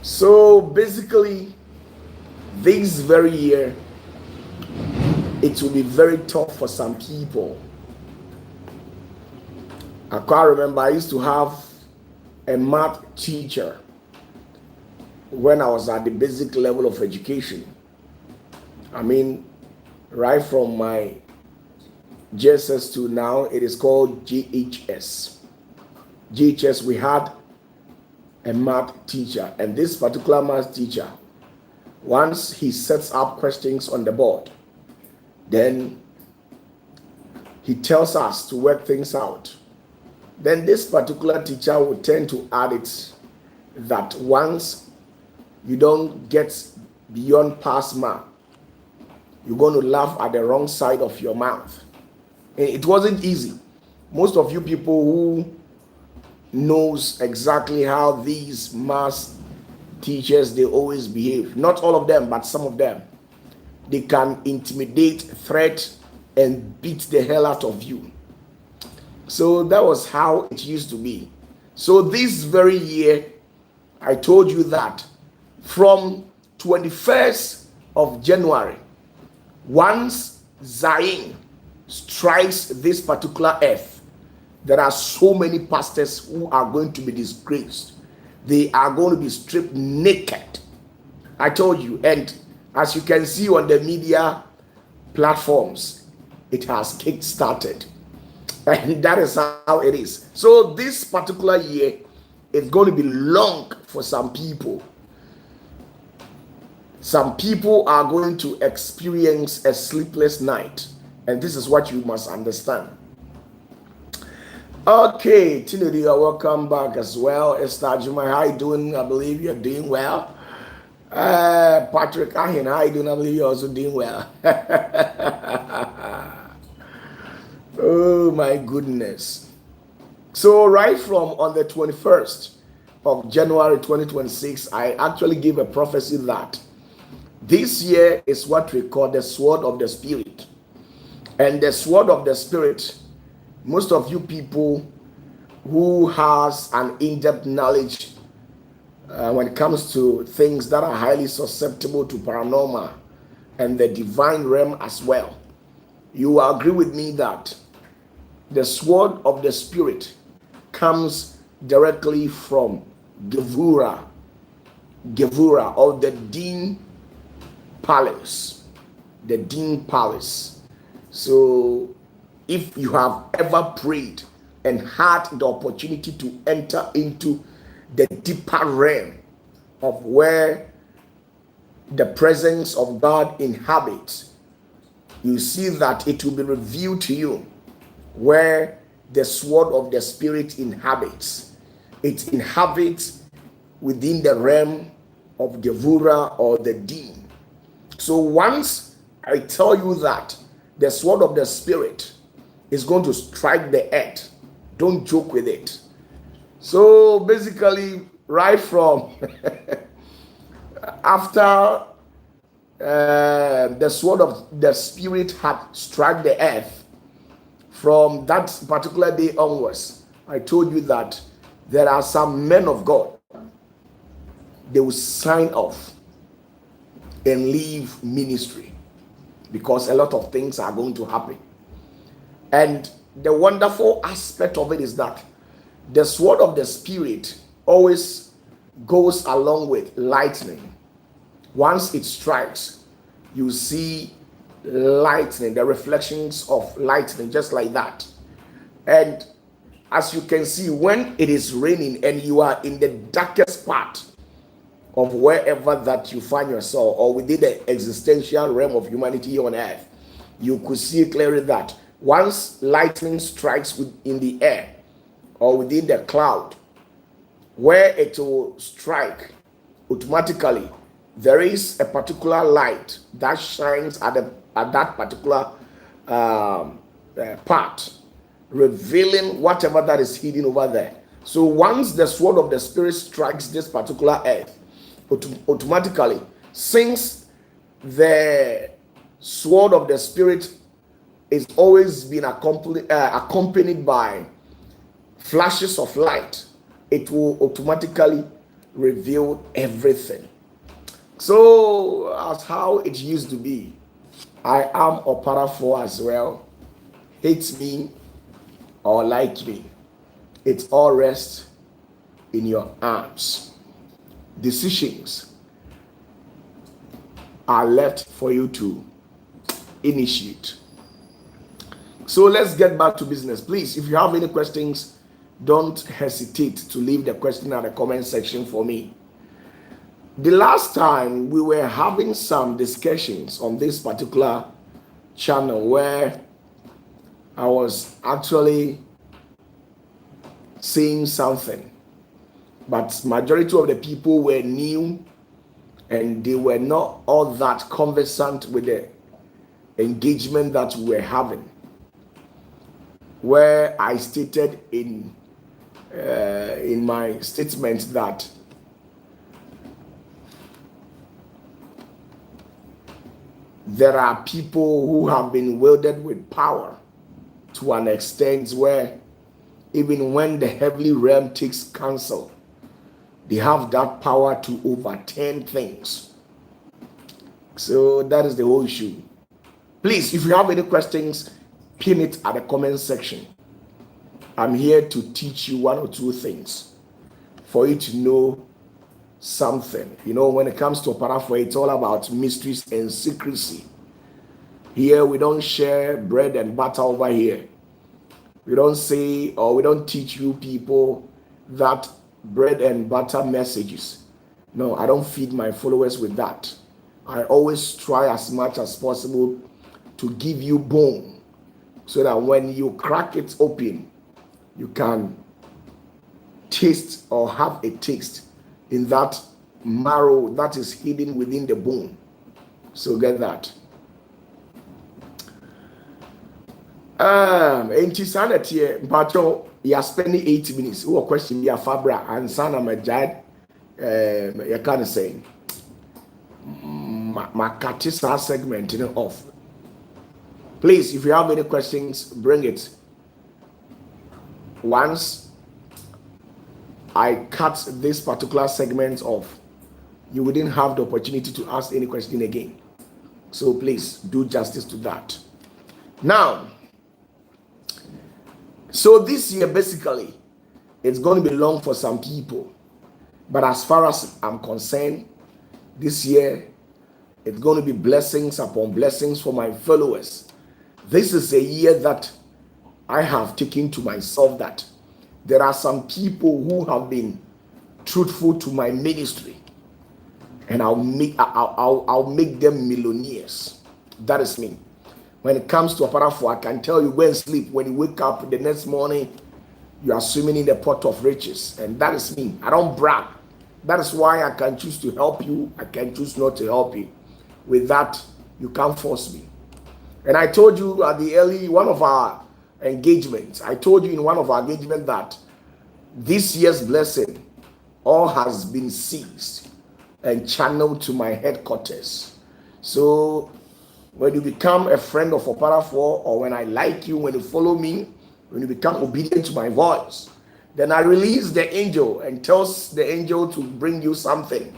So basically, this very year, it will be very tough for some people. I can't remember, I used to have a math teacher when I was at the basic level of education. I mean, right from my JSS to now, it is called GHS. GHS, we had a math teacher, and this particular math teacher, once he sets up questions on the board, then he tells us to work things out. Then this particular teacher will tend to add it that once you don't get beyond pass mark, you're going to laugh at the wrong side of your mouth. And it wasn't easy. Most of you people who knows exactly how these math teachers, they always behave. Not all of them, but some of them. They can intimidate, threat, and beat the hell out of you. So that was how it used to be. So this very year, I told you that from 21st of January, once Zion strikes this particular earth, there are so many pastors who are going to be disgraced. They are going to be stripped naked. I told you, and as you can see on the media platforms, it has kick-started. And that is how it is. So this particular year is going to be long for some people. Some people are going to experience a sleepless night. And this is what you must understand. Okay, Tinudi, you're welcome back as well. Esther Juma, how you doing? I believe you're doing well. Patrick Ahin, how you doing? I believe you're also doing well. Oh my goodness. So right from on the 21st of January 2026, I actually gave a prophecy that this year is what we call the sword of the spirit. And the sword of the spirit, most of you people who has an in-depth knowledge when it comes to things that are highly susceptible to paranormal and the divine realm as well, you will agree with me that the sword of the spirit comes directly from Gevura or the Dean Palace. The Dean Palace. So if you have ever prayed and had the opportunity to enter into the deeper realm of where the presence of God inhabits, you see that it will be revealed to you where the sword of the spirit inhabits. It inhabits within the realm of Gevura or the Dean. So once I tell you that the sword of the spirit is going to strike the earth, don't joke with it. So basically, right from after the sword of the spirit had struck the earth, from that particular day onwards, I told you that there are some men of God, they will sign off and leave ministry because a lot of things are going to happen. And the wonderful aspect of it is that the sword of the spirit always goes along with lightning. Once it strikes, you see lightning, the reflections of lightning, just like that. And as you can see, when it is raining and you are in the darkest part of wherever that you find yourself, or within the existential realm of humanity on earth, you could see clearly that once lightning strikes in the air or within the cloud, where it will strike, automatically there is a particular light that shines at that particular part, revealing whatever that is hidden over there. So once the sword of the spirit strikes this particular earth, automatically, since the sword of the spirit is always been accompanied by flashes of light, it will automatically revealed everything. So, as how it used to be, I am Opatafuor as well. Hate me or like me, it all rests in your arms. Decisions are left for you to initiate. So let's get back to business. Please, if you have any questions, don't hesitate to leave the question in the comment section for me. The last time we were having some discussions on this particular channel where I was actually saying something, but majority of the people were new and they were not all that conversant with the engagement that we were having, where I stated in my statement that there are people who have been wielded with power to an extent where even when the heavenly realm takes counsel, they have that power to overturn things. So that is the whole issue. Please, if you have any questions, pin it at the comment section. I'm here to teach you one or two things for you to know something. You know, when it comes to Opatafuor, it's all about mysteries and secrecy. Here, we don't share bread and butter over here. We don't say, or we don't teach you people that bread and butter messages. No, I don't feed my followers with that. I always try as much as possible to give you bone so that when you crack it open, you can taste or have a taste in that marrow that is hidden within the bone. So get that. Sanity, Pacho, you are spending 80 minutes. Who are questioning your Fabra and Sana Majad? You can't say my Katisa segment, off. Please, if you have any questions, bring it. Once I cut this particular segment off, you wouldn't have the opportunity to ask any question again. So please do justice to that. Now, so this year, basically, it's going to be long for some people. But as far as I'm concerned, this year, it's going to be blessings upon blessings for my followers. This is a year that I have taken to myself that there are some people who have been truthful to my ministry, and I'll make them millionaires. That is me. When it comes to Opatafuor, I can tell you, go and sleep. When you wake up the next morning, you are swimming in the pot of riches, and that is me. I don't brag. That is why I can choose to help you. I can choose not to help you. With that, you can't force me. And I told you at the early one of our engagements, I told you in one of our engagements that this year's blessing all has been seized and channeled to my headquarters. So when you become a friend of Opatafuor, or when I like you, when you follow me, when you become obedient to my voice, then I release the angel and tells the angel to bring you something,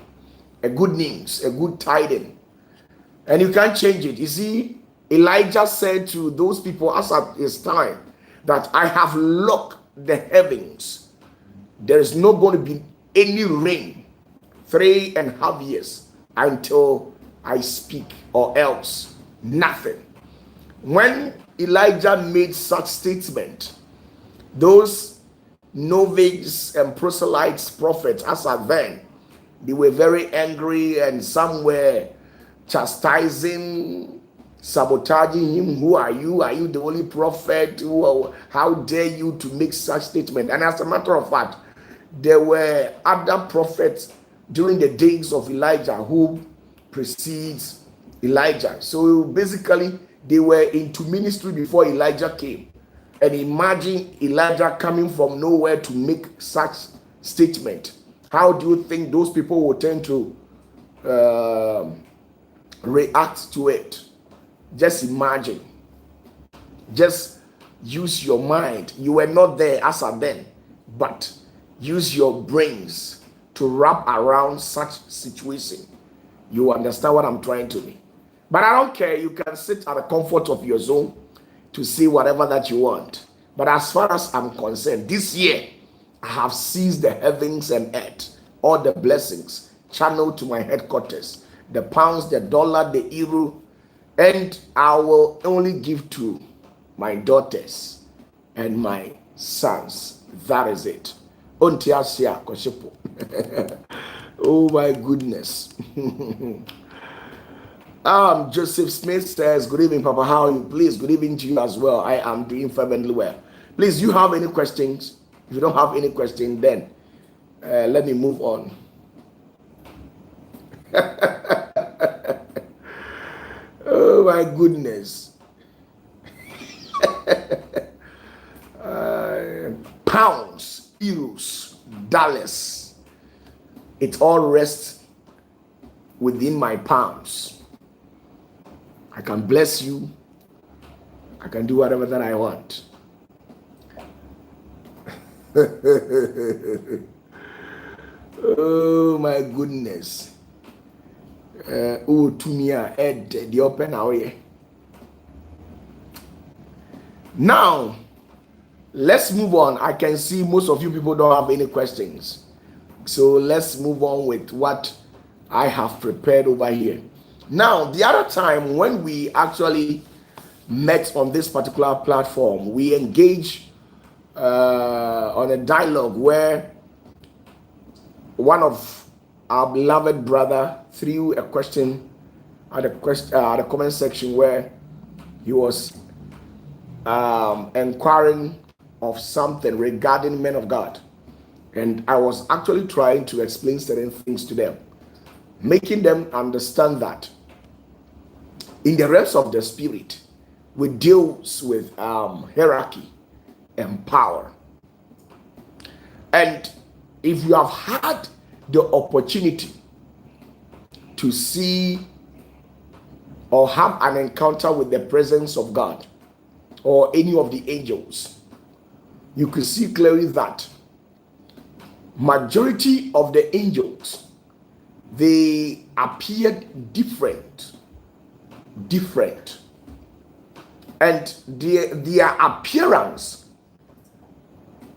a good news, a good tiding. And you can't change it. You see, Elijah said to those people as at his time that I have locked the heavens. There is not going to be any rain 3.5 years until I speak, or else nothing. When Elijah made such statement, those novices and proselytes prophets as at then, they were very angry, and some were chastising, sabotaging him. Who are you? Are you the only prophet? How dare you to make such statement? And as a matter of fact, there were other prophets during the days of Elijah who precedes Elijah. So basically, they were into ministry before Elijah came. And imagine Elijah coming from nowhere to make such statement. How do you think those people will tend to react to it? Just imagine. Just use your mind. You were not there as at then, but use your brains to wrap around such situation. You understand what I'm trying to mean? But I don't care. You can sit at the comfort of your zone to see whatever that you want. But as far as I'm concerned, this year, I have seized the heavens and earth, all the blessings channeled to my headquarters, the pounds, the dollar, the euro, and I will only give to my daughters and my sons. That is it. Ontiasia Koshipo. Oh my goodness. Joseph Smith says, good evening, Papa. How are you? Please, good evening to you as well. I am doing fervently well. Please, you have any questions? If you don't have any question, then let me move on. Oh my goodness. Pounds, euros, dollars. It all rests within my palms. I can bless you. I can do whatever that I want. Oh my goodness. To me, Ed, the open away. Now, let's move on. I can see most of you people don't have any questions. So let's move on with what I have prepared over here. Now, the other time when we actually met on this particular platform, we engaged on a dialogue where one of our beloved brother threw a question at the comment section where he was inquiring of something regarding men of God, and I was actually trying to explain certain things to them, making them understand that in the realms of the spirit, we deal with hierarchy and power. And if you have had the opportunity to see or have an encounter with the presence of God or any of the angels, you can see clearly that majority of the angels, they appeared different, and their appearance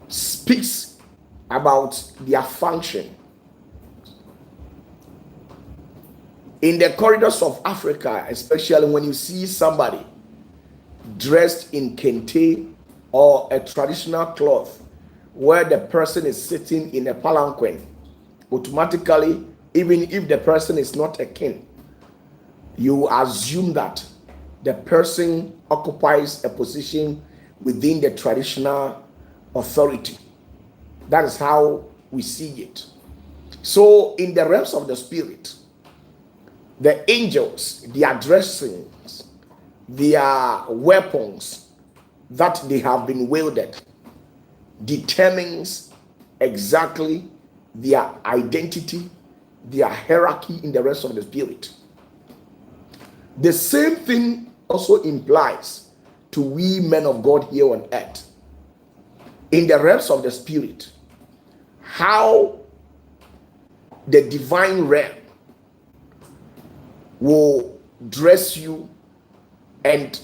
speaks about their function. In the corridors of Africa, especially when you see somebody dressed in kente or a traditional cloth where the person is sitting in a palanquin, automatically, even if the person is not a king, you assume that the person occupies a position within the traditional authority. That is how we see it. So in the realms of the spirit, the angels, their dressings, their weapons that they have been wielded determines exactly their identity, their hierarchy in the rest of the spirit. The same thing also implies to we men of God here on earth. In the realms of the spirit, how the divine realm will dress you and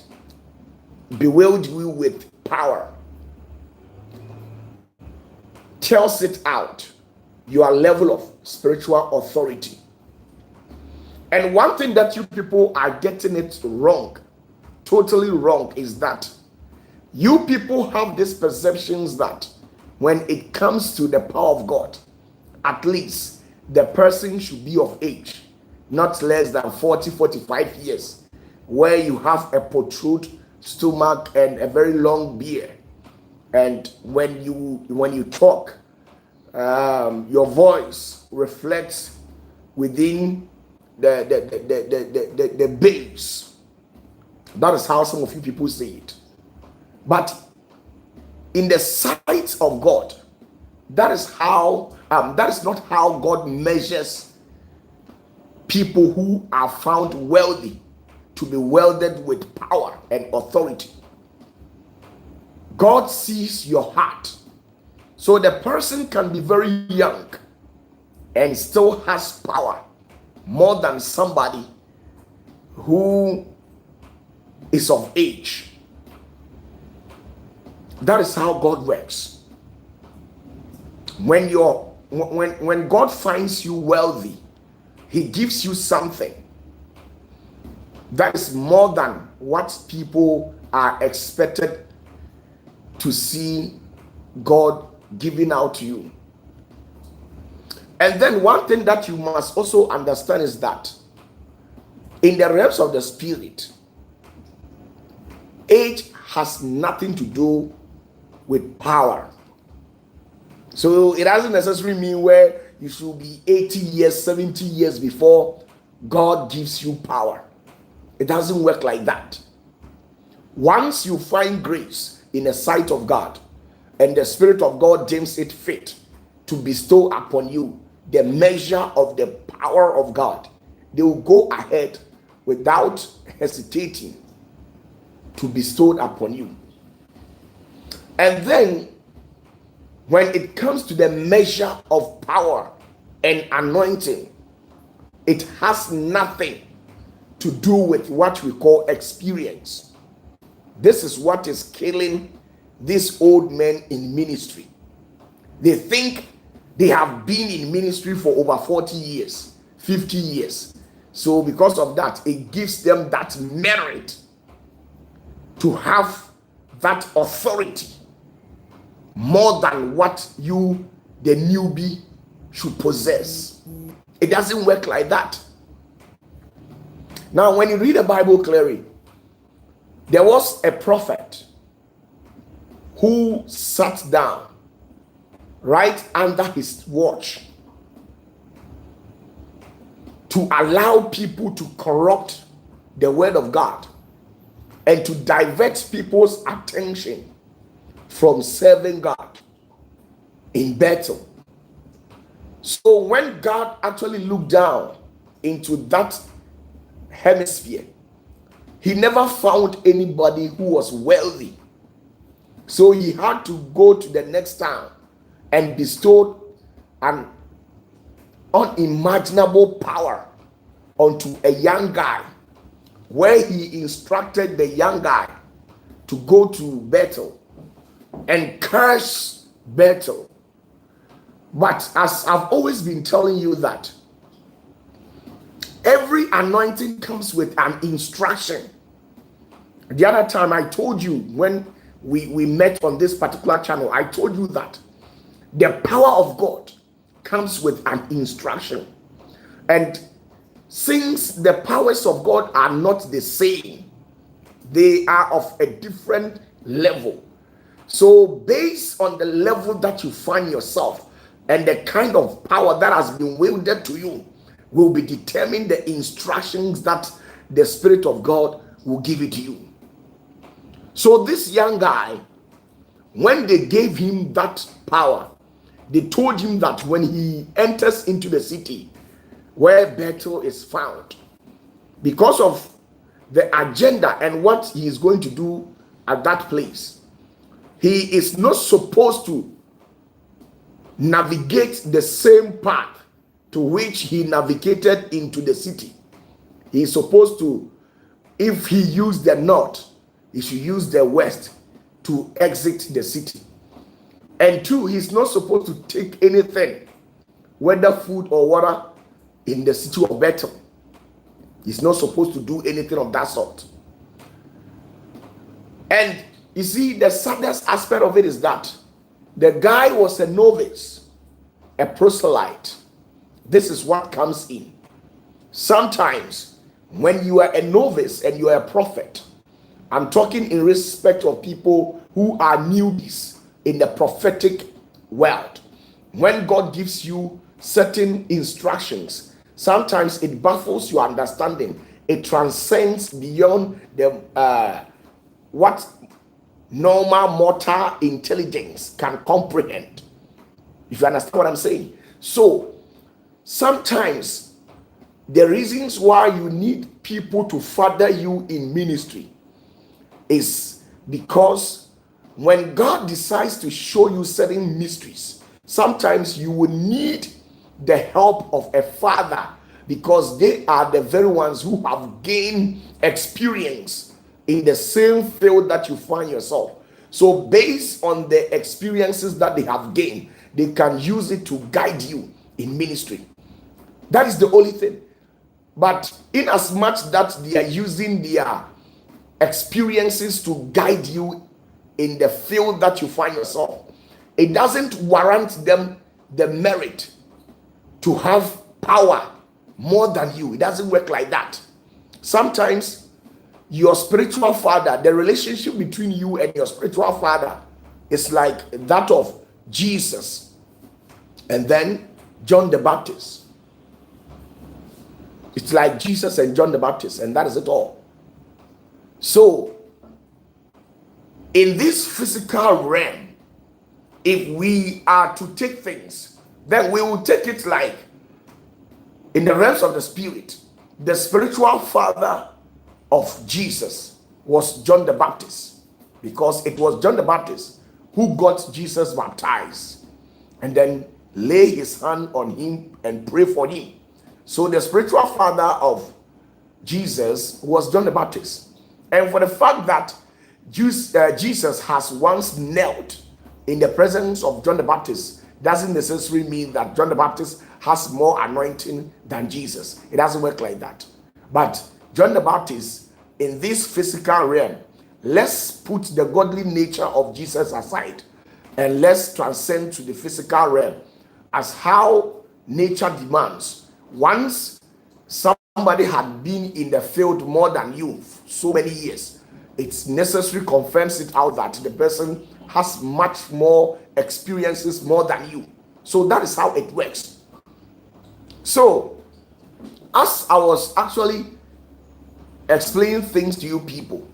bewild you with power tells it out your level of spiritual authority. And one thing that you people are getting it wrong, totally wrong, is that you people have these perceptions that when it comes to the power of God, at least the person should be of age, not less than 40-45 years, where you have a protrude stomach and a very long beard, and when you talk, your voice reflects within the bass. That is how some of you people say it. But in the sight of God, that is not how God measures people who are found wealthy to be welded with power and authority. God sees your heart. So the person can be very young and still has power more than somebody who is of age. That is how God works. When God finds you wealthy, he gives you something that is more than what people are expected to see God giving out to you. And then one thing that you must also understand is that in the realms of the spirit, age has nothing to do with power. So it doesn't necessarily mean where you should be 80 years, 70 years before God gives you power. It doesn't work like that. Once you find grace in the sight of God, and the Spirit of God deems it fit to bestow upon you the measure of the power of God, they will go ahead without hesitating to bestow upon you. And then when it comes to the measure of power and anointing, it has nothing to do with what we call experience. This is what is killing these old men in ministry. They think they have been in ministry for over 40 years, 50 years. So because of that, it gives them that merit to have that authority more than what you, the newbie, should possess. It doesn't work like that. Now, when you read the Bible clearly, there was a prophet who sat down right under his watch to allow people to corrupt the word of God and to divert people's attention from serving God in Bethel. So when God actually looked down into that hemisphere, he never found anybody who was wealthy. So he had to go to the next town and bestow an unimaginable power onto a young guy, where he instructed the young guy to go to Bethel and curse Bethel. But as I've always been telling you, that every anointing comes with an instruction. The other time I told you, when we met on this particular channel, I told you that the power of God comes with an instruction. And since the powers of God are not the same, they are of a different level. So based on the level that you find yourself and the kind of power that has been wielded to you will be determined the instructions that the Spirit of God will give it to you. So this young guy, when they gave him that power, they told him that when he enters into the city where Bethel is found, because of the agenda and what he is going to do at that place, he is not supposed to navigate the same path to which he navigated into the city. He is supposed to, if he used the north, he should use the west to exit the city. And two, he's not supposed to take anything, whether food or water, in the city of Bethel. He's not supposed to do anything of that sort. And you see, the saddest aspect of it is that the guy was a novice, a proselyte. This is what comes in. Sometimes when you are a novice and you are a prophet, I'm talking in respect of people who are newbies in the prophetic world. When God gives you certain instructions, sometimes it baffles your understanding. It transcends beyond the what normal mortal intelligence can comprehend. If you understand what I'm saying. So sometimes the reasons why you need people to further you in ministry is because when God decides to show you certain mysteries, sometimes you will need the help of a father, because they are the very ones who have gained experience in the same field that you find yourself. So based on the experiences that they have gained, they can use it to guide you in ministry. That is the only thing. But in as much that they are using their experiences to guide you in the field that you find yourself, it doesn't warrant them the merit to have power more than you. It doesn't work like that. Sometimes your spiritual father, the relationship between you and your spiritual father is like that of Jesus and then John the Baptist. It's like Jesus and John the Baptist, and that is it all. So, in this physical realm, if we are to take things, then we will take it like in the realms of the spirit. The spiritual father of Jesus was John the Baptist, because it was John the Baptist who got Jesus baptized and then lay his hand on him and pray for him. So the spiritual father of Jesus was John the Baptist. And for the fact that Jesus has once knelt in the presence of John the Baptist doesn't necessarily mean that John the Baptist has more anointing than Jesus. It doesn't work like that. But John the Baptist, in this physical realm, let's put the godly nature of Jesus aside and let's transcend to the physical realm as how nature demands. Once somebody had been in the field more than you so many years, it's necessary confirms it out that the person has much more experiences more than you. So that is how it works. So as I was actually explaining things to you people,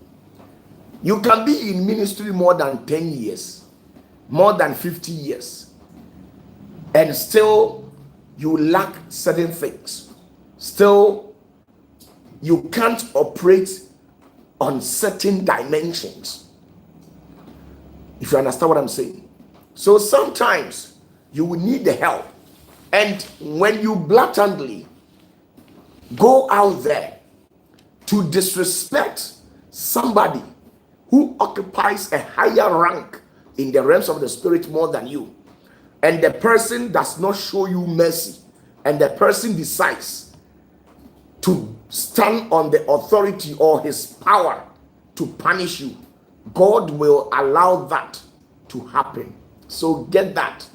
you can be in ministry more than 10 years, more than 50 years, and still you lack certain things. Still, you can't operate on certain dimensions. If you understand what I'm saying. So sometimes you will need the help. And when you blatantly go out there to disrespect somebody who occupies a higher rank in the realms of the spirit more than you, and the person does not show you mercy, and the person decides to stand on the authority or his power to punish you, God will allow that to happen. So get that.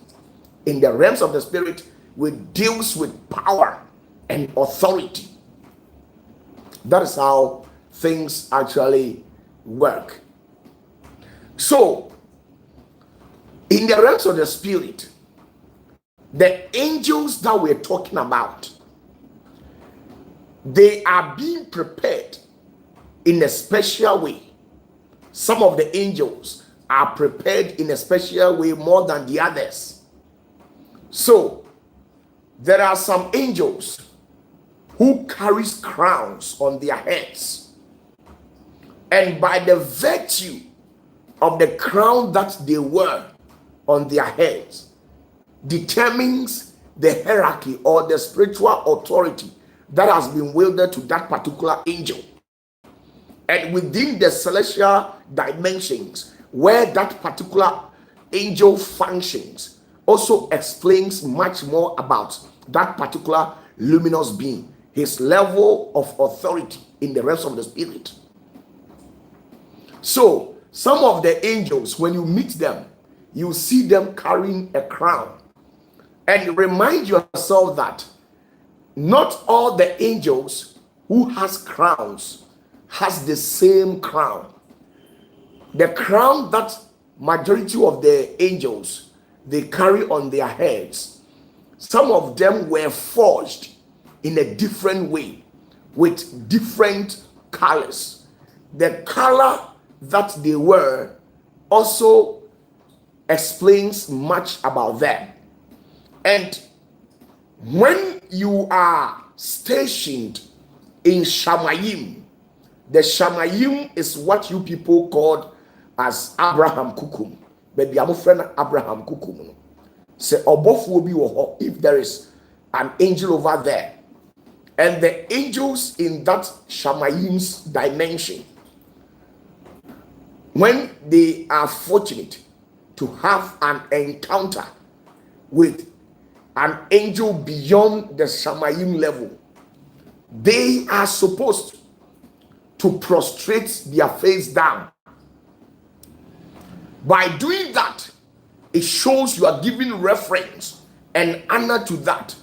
In the realms of the spirit, which deals with power and authority. That is how things actually work. So, in the realms of the spirit, the angels that we're talking about, they are being prepared in a special way. Some of the angels are prepared in a special way more than the others. So, there are some angels who carries crowns on their heads, and by the virtue of the crown that they wear on their heads determines the hierarchy or the spiritual authority that has been wielded to that particular angel. And within the celestial dimensions where that particular angel functions also explains much more about that particular luminous being, his level of authority in the realms of the spirit. So some of the angels, when you meet them, you see them carrying a crown. And remind yourself that not all the angels who has crowns has the same crown. The crown that majority of the angels they carry on their heads, some of them were forged in a different way with different colors. The color that they were also explains much about them. And when you are stationed in Shamayim, the Shamayim is what you people called as Abraham Kukum. Baby, I'm a friend of Abraham Kukum. Say Obofuo bi wo ho. If there is an angel over there. And the angels in that Shamayim's dimension, when they are fortunate to have an encounter with an angel beyond the Shamayim level, they are supposed to prostrate their face down. By doing that, it shows you are giving reference and honor to that.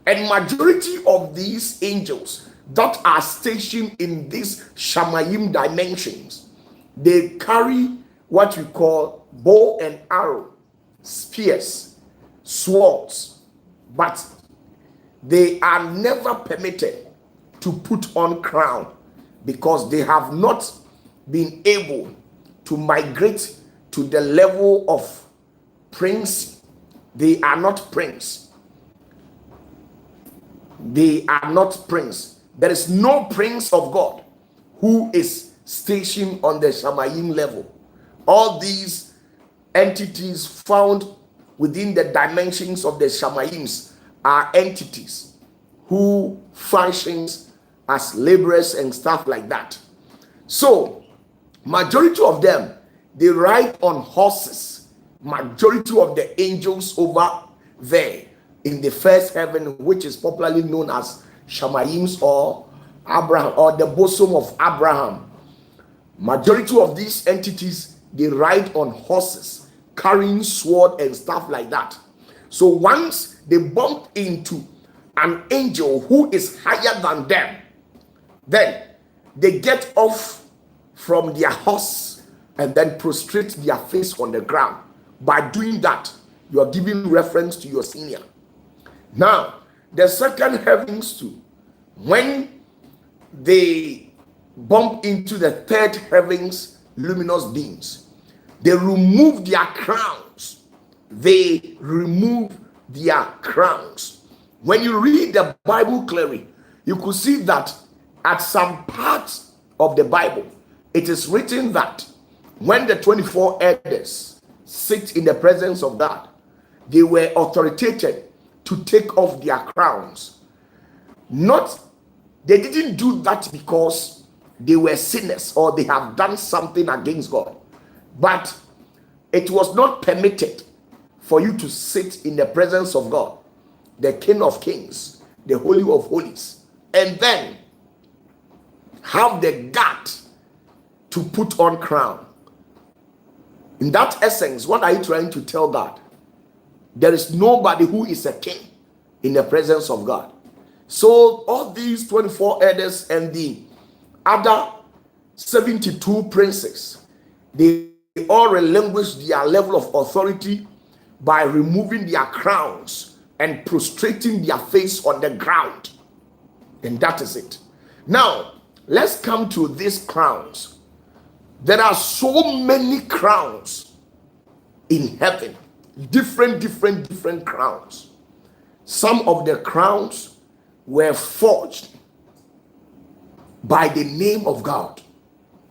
And majority of these angels that are stationed in these Shamayim dimensions, they carry what we call bow and arrow, spears, swords, but they are never permitted to put on crown, because they have not been able to migrate to the level of prince. They are not prince. They are not prince. There is no prince of God who is stationed on the Shamayim level. All these entities found within the dimensions of the Shamayims are entities who functions as laborers and stuff like that. So majority of them, they ride on horses. Majority of the angels over there in the first heaven, which is popularly known as Shamayims or Abraham, or the bosom of Abraham, majority of these entities, they ride on horses, carrying sword and stuff like that. So once they bump into an angel who is higher than them, then they get off from their horse and then prostrate their face on the ground. By doing that, you are giving reference to your senior. Now, the second heavens too, when they bump into the third heavens luminous beings, they remove their crowns. They remove their crowns. When you read the Bible clearly, you could see that at some parts of the Bible, it is written that when the 24 elders sit in the presence of God, they were authoritated to take off their crowns. They didn't do that because they were sinners or they have done something against God, but it was not permitted for you to sit in the presence of God, the King of Kings, the Holy of Holies, and then have the gut to put on crown. In that essence, what are you trying to tell God? There is nobody who is a king in the presence of God. So all these 24 elders and the other 72 princes, they all relinquish their level of authority by removing their crowns and prostrating their face on the ground. And that is it. Now, let's come to these crowns. There are so many crowns in heaven, different crowns. Some of the crowns were forged by the name of God.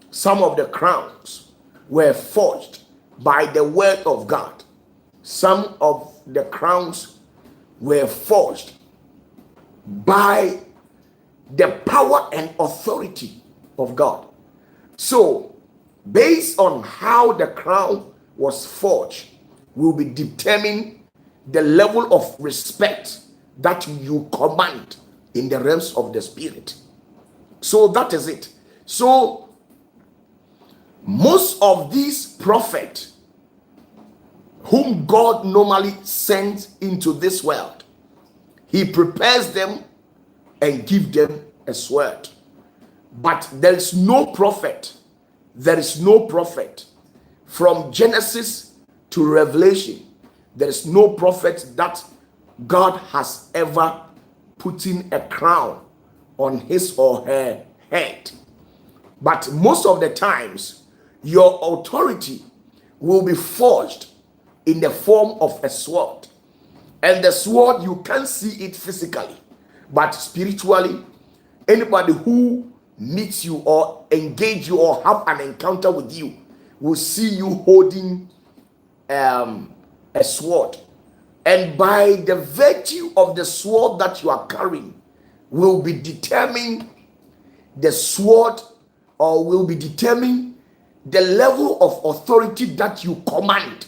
Some of the crowns were forged by the word of God. Some of the crowns were forged by the power and authority of God. So, based on how the crown was forged, will be determined the level of respect that you command in the realms of the spirit. So that is it. So most of these prophets whom God normally sends into this world, he prepares them and gives them a sword. But there is no prophet from Genesis to Revelation. There is no prophet that God has ever put in a crown on his or her head. But most of the times, your authority will be forged in the form of a sword. And the sword, you can't see it physically, but spiritually, anybody who meets you or engage you or have an encounter with you will see you holding a sword. And by the virtue of the sword that you are carrying, will be determined the sword, or will be determined the level of authority that you command.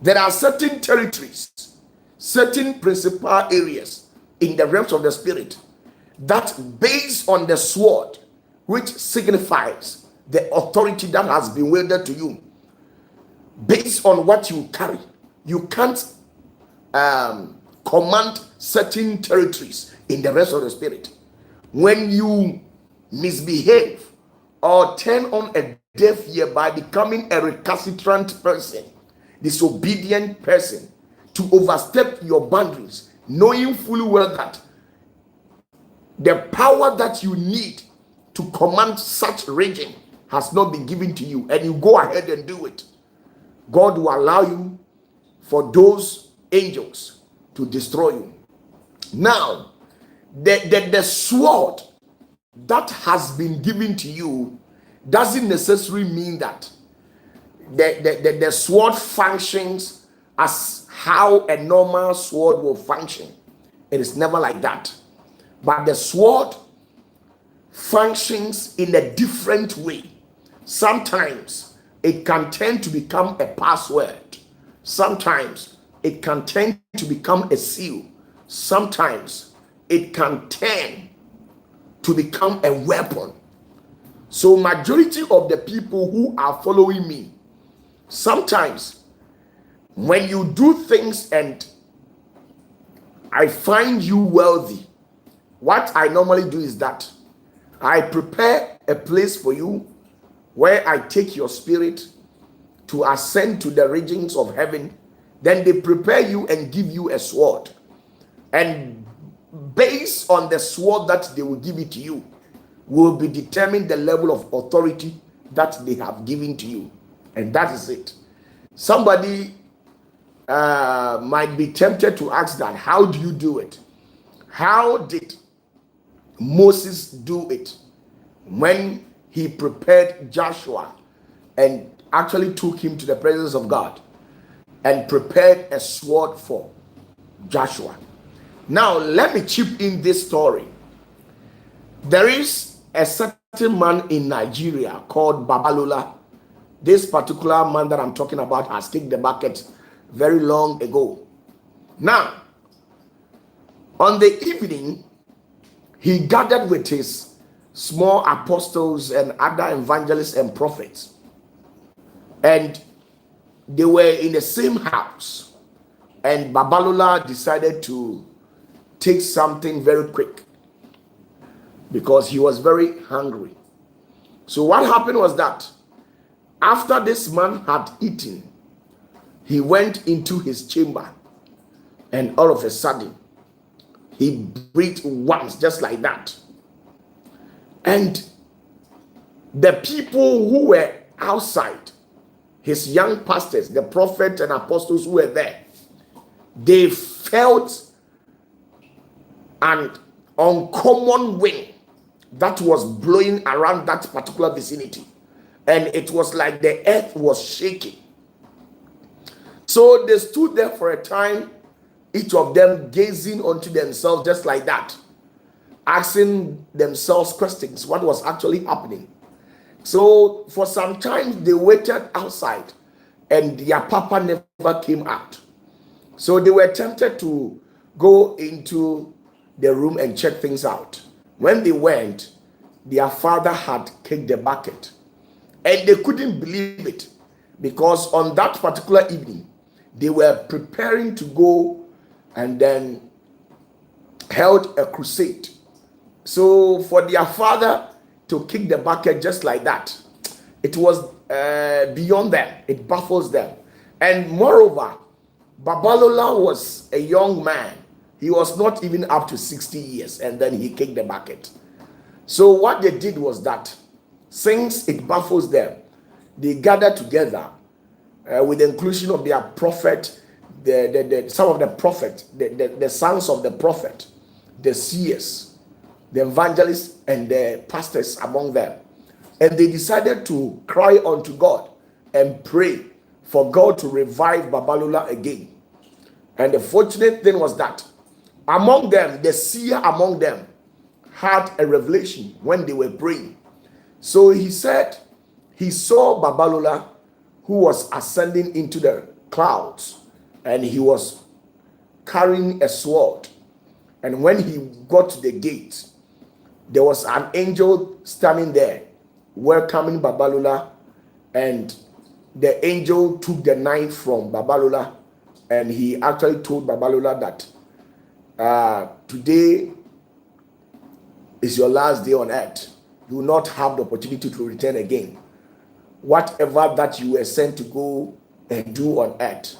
There are certain territories, certain principal areas in the realms of the spirit that, based on the sword, which signifies the authority that has been wielded to you, based on what you carry, you can't command certain territories in the rest of the spirit. When you misbehave or turn on a deaf ear by becoming a recalcitrant person, disobedient person, to overstep your boundaries, knowing fully well that the power that you need to command such raging has not been given to you, and you go ahead and do it, God will allow you for those angels to destroy you. Now, the sword that has been given to you doesn't necessarily mean that the sword functions as how a normal sword will function. It is never like that. But the sword functions in a different way. Sometimes it can tend to become a password. Sometimes it can tend to become a seal. Sometimes it can tend to become a weapon. So majority of the people who are following me, sometimes when you do things and I find you wealthy, what I normally do is that I prepare a place for you where I take your spirit to ascend to the regions of heaven. Then they prepare you and give you a sword. And based on the sword that they will give it to you, will be determined the level of authority that they have given to you. And that is it. Somebody might be tempted to ask that, how do you do it? How did Moses do it when he prepared Joshua and actually took him to the presence of God and prepared a sword for Joshua? Now, let me chip in this story. There is a certain man in Nigeria called Babalola. This particular man that I'm talking about has kicked the bucket very long ago. Now, on the evening, he gathered with his small apostles and other evangelists and prophets, and they were in the same house. And Babalola decided to take something very quick because he was very hungry. So what happened was that after this man had eaten, he went into his chamber, and all of a sudden he breathed once, just like that. And the people who were outside, his young pastors, the prophet and apostles who were there, they felt an uncommon wind that was blowing around that particular vicinity, and it was like the earth was shaking. So they stood there for a time, each of them gazing onto themselves just like that, asking themselves questions, what was actually happening. So for some time they waited outside, and their papa never came out. So they were tempted to go into the room and check things out. When they went, their father had kicked the bucket, and they couldn't believe it, because on that particular evening they were preparing to go and then held a crusade. So for their father to kick the bucket just like that, it was beyond them. It baffles them. And moreover, Babalola was a young man. He was not even up to 60 years, and then he kicked the bucket. So what they did was that, since it baffles them, they gathered together with the inclusion of their prophet, some of the prophet, the sons of the prophet, the seers, the evangelists, and the pastors among them. And they decided to cry unto God and pray for God to revive Babalola again. And the fortunate thing was that among them, the seer among them had a revelation when they were praying. So he said he saw Babalola, who was ascending into the clouds, and he was carrying a sword. And when he got to the gate, there was an angel standing there welcoming Babalola, and the angel took the knife from Babalola, and he actually told Babalola that today is your last day on earth. You will not have the opportunity to return again. Whatever that you were sent to go and do on earth,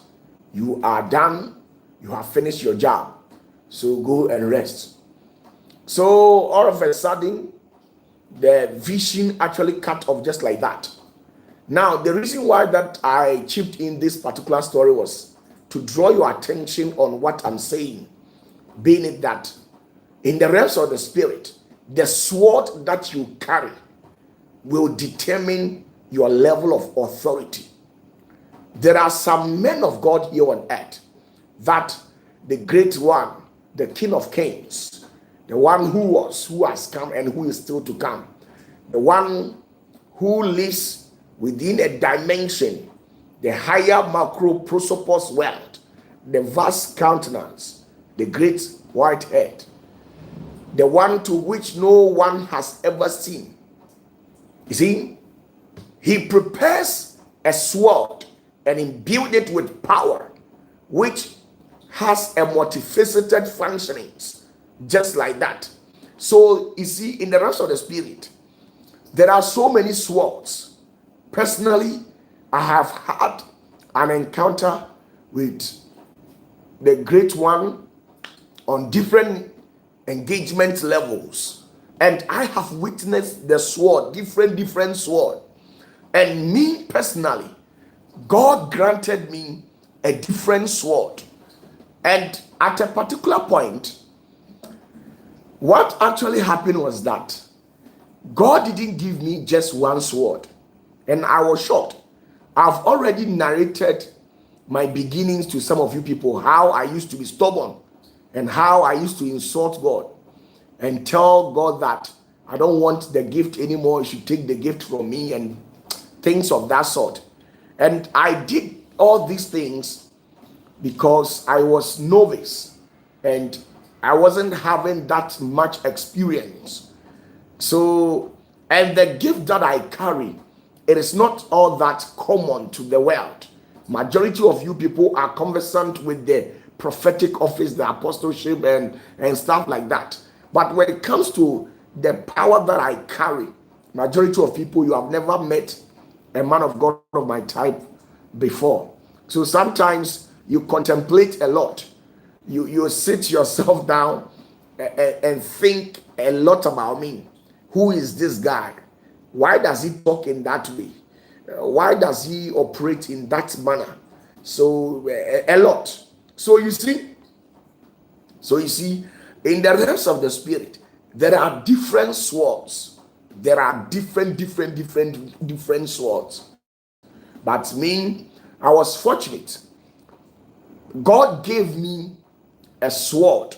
you are done. You have finished your job. So go and rest. So all of a sudden, the vision actually cut off just like that. Now, the reason why that I chipped in this particular story was to draw your attention on what I'm saying, being it that in the realms of the spirit, the sword that you carry will determine your level of authority. There are some men of God here on earth that the great one, the King of Kings, the one who was, who has come, and who is still to come, the one who lives within a dimension, the higher macro prosopos world, the vast countenance, the great white head, the one to which no one has ever seen. You see, he prepares a sword and imbued it with power, which has a multifaceted functionings, just like that. So you see, in the rest of the spirit, there are so many swords. Personally, I have had an encounter with the great one on different engagement levels, and I have witnessed the sword, different sword. And me personally, God granted me a different sword. And at a particular point, what actually happened was that God didn't give me just one sword, and I was shocked. I've already narrated my beginnings to some of you people, how I used to be stubborn and how I used to insult God and tell God that I don't want the gift anymore, you should take the gift from me, and things of that sort. And I did all these things because I was novice and I wasn't having that much experience. So, and the gift that I carry, it is not all that common to the world. Majority of you people are conversant with the prophetic office, the apostleship, and stuff like that. But when it comes to the power that I carry, majority of people, you have never met a man of God of my type before. So sometimes you contemplate a lot. You sit yourself down and think a lot about me. Who is this guy? Why does he talk in that way? Why does he operate in that manner? So a lot. So you see, in the realms of the spirit, there are different swords. There are different swords. But me, I was fortunate. God gave me a sword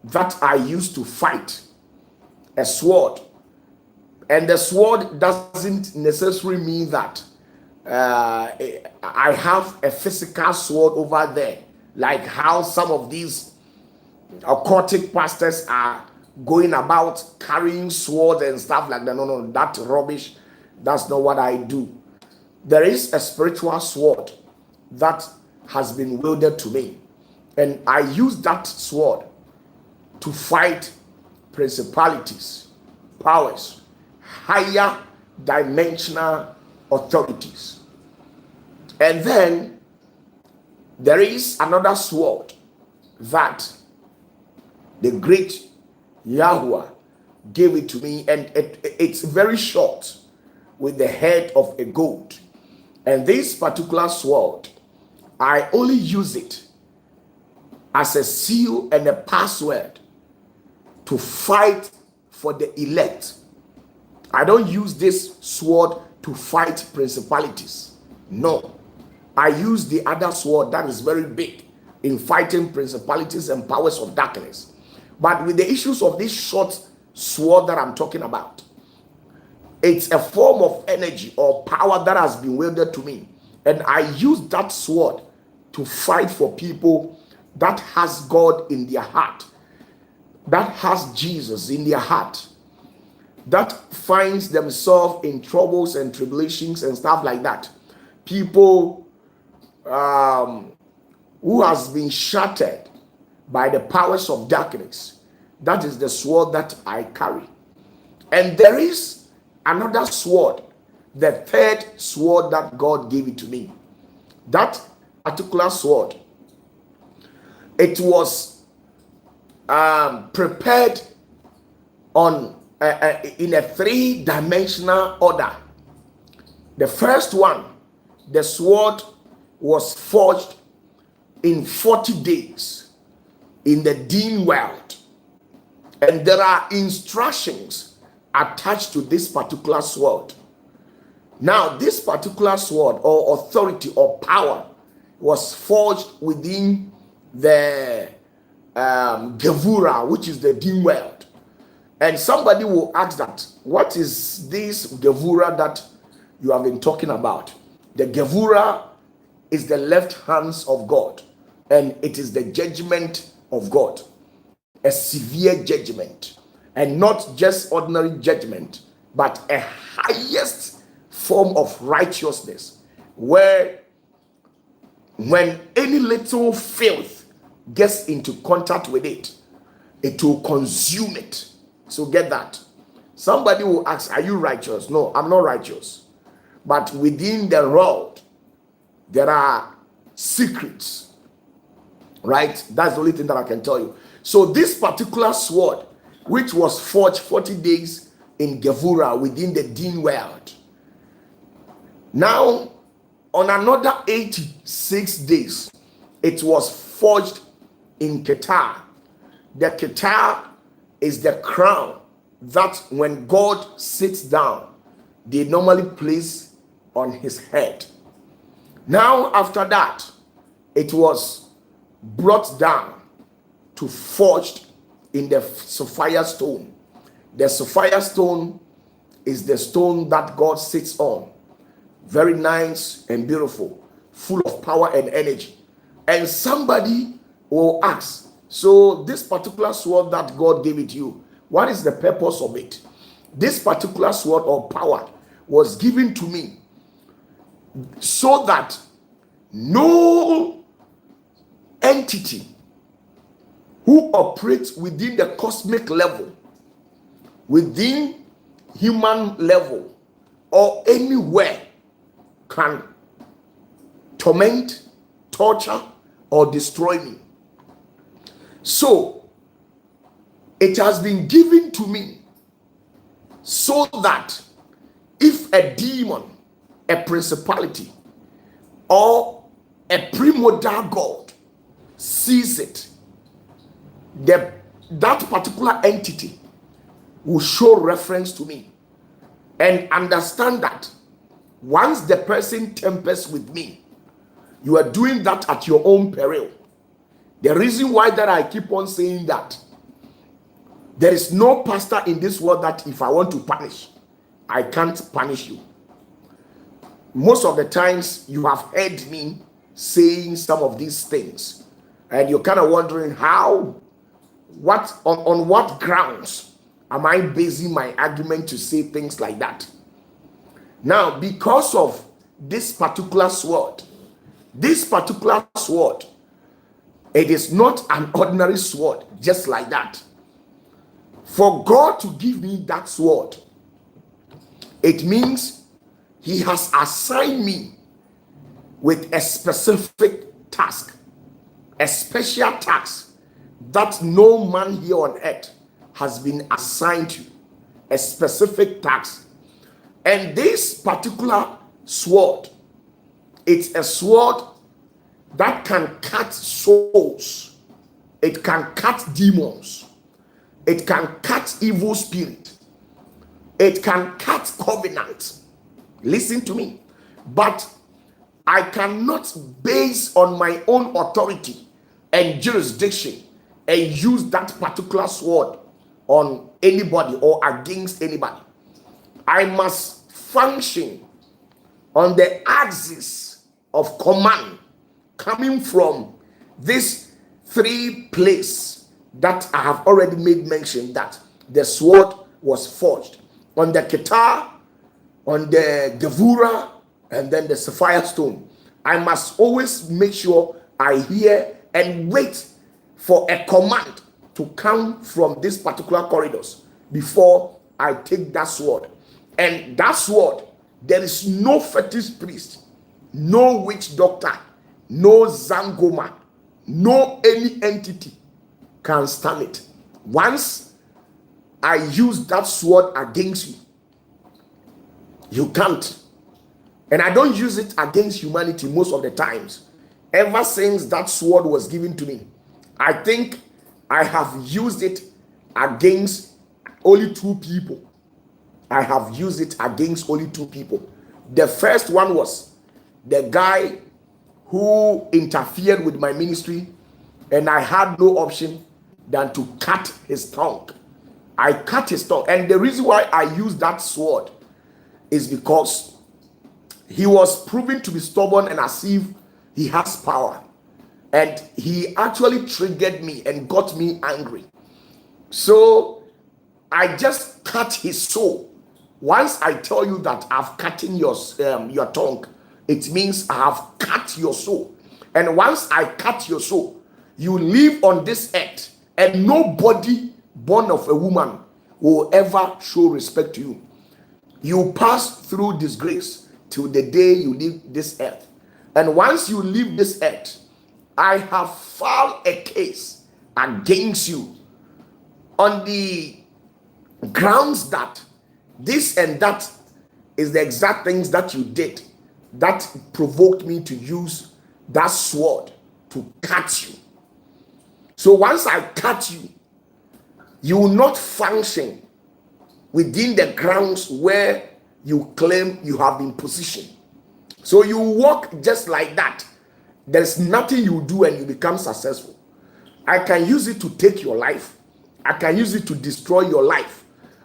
that I used to fight. A sword. And the sword doesn't necessarily mean that I have a physical sword over there, like how some of these occultic pastors are going about carrying swords and stuff like that. No, that rubbish. That's not what I do. There is a spiritual sword that has been wielded to me, and I use that sword to fight principalities, powers, higher dimensional authorities. And then there is another sword that the great Yahweh gave it to me, and it's very short with the head of a goat. And this particular sword, I only use it as a seal and a password to fight for the elect. I don't use this sword to fight principalities. No. I use the other sword that is very big. in fighting principalities and powers of darkness. But with the issues of this short sword that I'm talking about, it's a form of energy or power that has been wielded to me, and I use that sword to fight for people that has God in their heart, that has Jesus in their heart, that finds themselves in troubles and tribulations and stuff like that. People who has been shattered by the powers of darkness. That is the sword that I carry. And there is another sword, the third sword that God gave it to me. That particular sword, it was prepared on in a three-dimensional order. The first one, the sword was forged in 40 days in the dim world, and there are instructions attached to this particular sword. Now, this particular sword or authority or power was forged within the Gevura, which is the dim world. And somebody will ask that, what is this Gevura that you have been talking about? The Gevura is the left hands of God, and it is the judgment of God, a severe judgment, and not just ordinary judgment, but a highest form of righteousness, where when any little filth gets into contact with it, it will consume it. So get that. Somebody will ask, are you righteous? No, I'm not righteous. But within the world, there are secrets, right? That's the only thing that I can tell you. So this particular sword, which was forged 40 days in Gevura within the dim world, now on another 86 days, it was forged in Qatar. The Qatar is the crown that when God sits down, they normally place on his head. Now, after that, it was brought down to forged in the sapphire stone. The sapphire stone is the stone that God sits on. Very nice and beautiful, full of power and energy. And somebody will ask, so this particular sword that God gave it to you, what is the purpose of it? This particular sword or power was given to me so that no entity who operates within the cosmic level, within human level, or anywhere can torment, torture, or destroy me. So it has been given to me so that if a demon, a principality, or a primordial god sees it, that particular entity will show reference to me and understand that once the person tempers with me, you are doing that at your own peril. The reason why that I keep on saying that, there is no pastor in this world that if I want to punish, I can't punish you. Most of the times you have heard me saying some of these things, and you're kind of wondering on what grounds am I basing my argument to say things like that? Now, because of this particular sword, it is not an ordinary sword, just like that. For God to give me that sword, it means he has assigned me with a specific task, a special task that no man here on earth has been assigned to, a specific task. And this particular sword, it's a sword that can cut souls, it can cut demons, it can cut evil spirit, it can cut covenant. Listen to me. But I cannot base on my own authority and jurisdiction and use that particular sword on anybody or against anybody. I must function on the axis of command coming from this three place that I have already made mention that the sword was forged on the Keter, on the Gevura, and then the sapphire stone. I must always make sure I hear and wait for a command to come from these particular corridors before I take that sword. And that sword, there is no fetish priest, no witch doctor, no Zangoma, no any entity can stand it. Once I use that sword against you, you can't. And I don't use it against humanity most of the times. Ever since that sword was given to me, I think I have used it against only two people. I have used it against only two people. The first one was the guy who interfered with my ministry, and I had no option than to cut his tongue. I cut his tongue. And the reason why I used that sword is because he was proven to be stubborn and as if he has power. And he actually triggered me and got me angry. So I just cut his soul. Once I tell you that I've cut in your tongue, it means I have cut your soul. And once I cut your soul, you live on this earth, and nobody born of a woman will ever show respect to you. You pass through disgrace till the day you leave this earth. And once you leave this earth, I have filed a case against you on the grounds that this and that is the exact things that you did that provoked me to use that sword to cut you. So once I cut you, you will not function within the grounds where you claim you have been positioned. So you walk just like that. There's nothing you do and you become successful. I can use it to take your life. I can use it to destroy your life.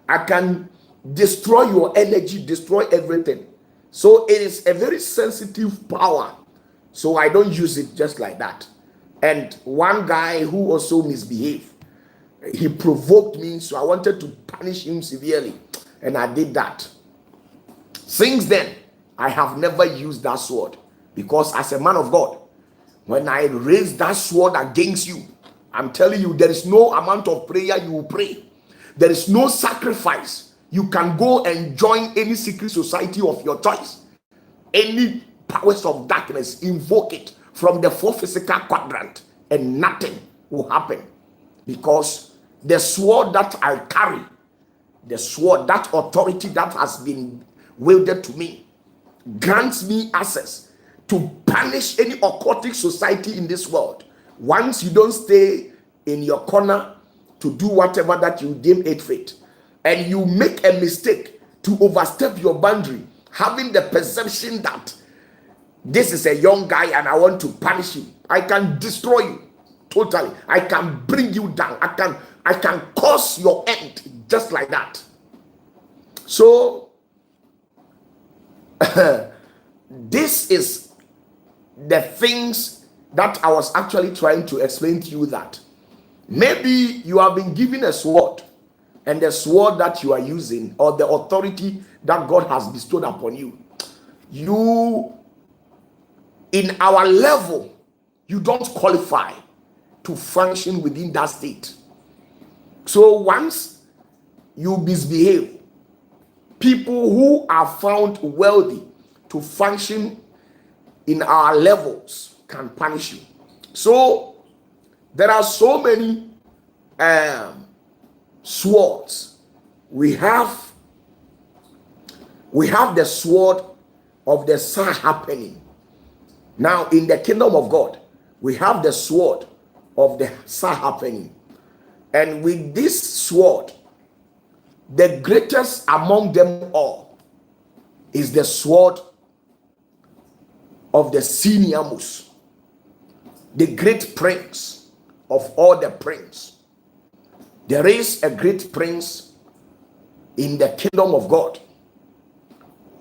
I can destroy your energy, destroy everything. So it is a very sensitive power. So I don't use it just like that. And one guy who also misbehaved, he provoked me, so I wanted to punish him severely, and I did that. Since then, I have never used that sword, because as a man of God, when I raise that sword against you, I'm telling you, there is no amount of prayer you will pray. There is no sacrifice. You can go and join any secret society of your choice. Any powers of darkness, invoke it from the fourth physical quadrant, and nothing will happen. Because the sword that I carry, the sword, that authority that has been wielded to me, grants me access to punish any occultic society in this world. Once you don't stay in your corner to do whatever that you deem it fit, and you make a mistake to overstep your boundary, having the perception that this is a young guy and I want to punish you, I can destroy you totally. I can bring you down. I can cause your end just like that. So this is the things that I was actually trying to explain to you, that maybe you have been given a sword, and the sword that you are using, or the authority that God has bestowed upon you, in our level, you don't qualify to function within that state. So once you misbehave, people who are found wealthy to function in our levels can punish you. So there are so many swords. We have the sword of the sun happening. Now in the kingdom of God, we have the sword of the sun happening. And with this sword, the greatest among them all is the sword of the Seniamus, the great prince, of all the prince. There is a great prince in the kingdom of God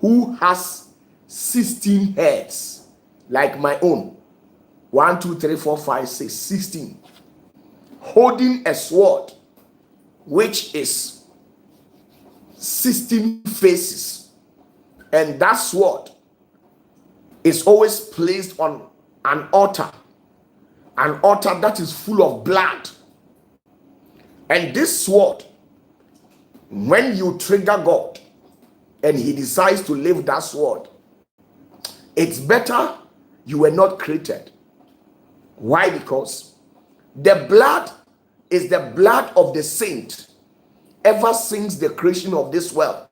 who has 16 heads, like my own. 1, 2, 3, 4, 5, 6, 16. Holding a sword, which is 16 faces. And that sword is always placed on an altar that is full of blood. And this sword, when you trigger God and he decides to lift that sword, it's better you were not created. Why? Because the blood is the blood of the saint ever since the creation of this world,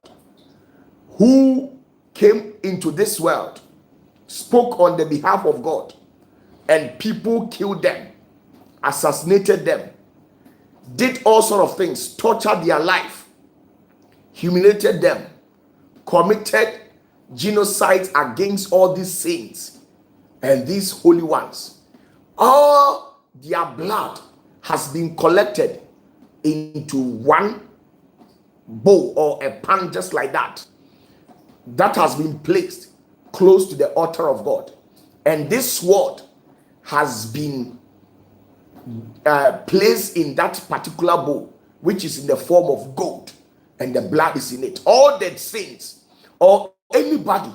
who came into this world, spoke on the behalf of God, and people killed them, assassinated them, did all sort of things, tortured their life, humiliated them, committed genocide against all these saints and these holy ones. All their blood has been collected into one bowl or a pan, just like that has been placed close to the altar of God. And this sword has been placed in that particular bowl, which is in the form of gold, and the blood is in it. All the saints or anybody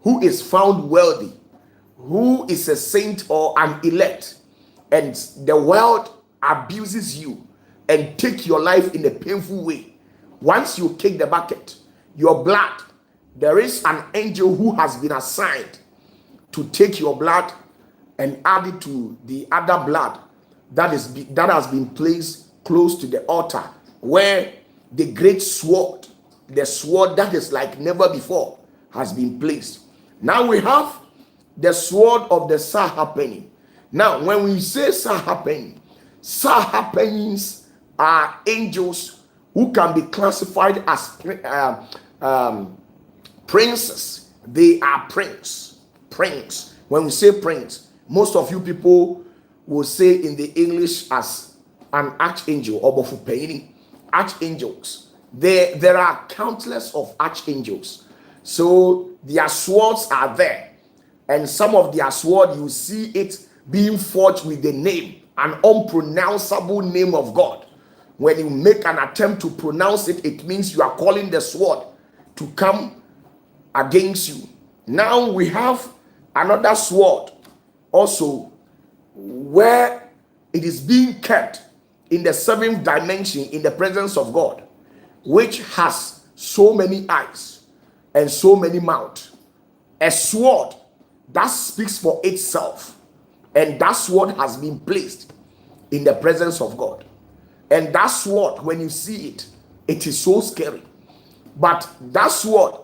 who is found wealthy, who is a saint or an elect, and the world abuses you and take your life in a painful way, once you kick the bucket, your blood, there is an angel who has been assigned to take your blood and add it to the other blood that has been placed close to the altar, where the great sword, the sword that is like never before, has been placed. Now we have the sword of the Sahapenny. Now, when we say Sahapenny, Sahapennies are angels who can be classified as princes. They are prince. When we say prince, most of you people will say in the English as an archangel or bofupeni, archangels. There are countless of archangels. So their swords are there, and some of their sword, you see it being forged with the name, an unpronounceable name of God. When you make an attempt to pronounce it, it means you are calling the sword to come against you. Now we have another sword also, where it is being kept in the seventh dimension in the presence of God, which has so many eyes and so many mouths. A sword that speaks for itself, and that sword has been placed in the presence of God. And that sword, when you see it, it is so scary. But that sword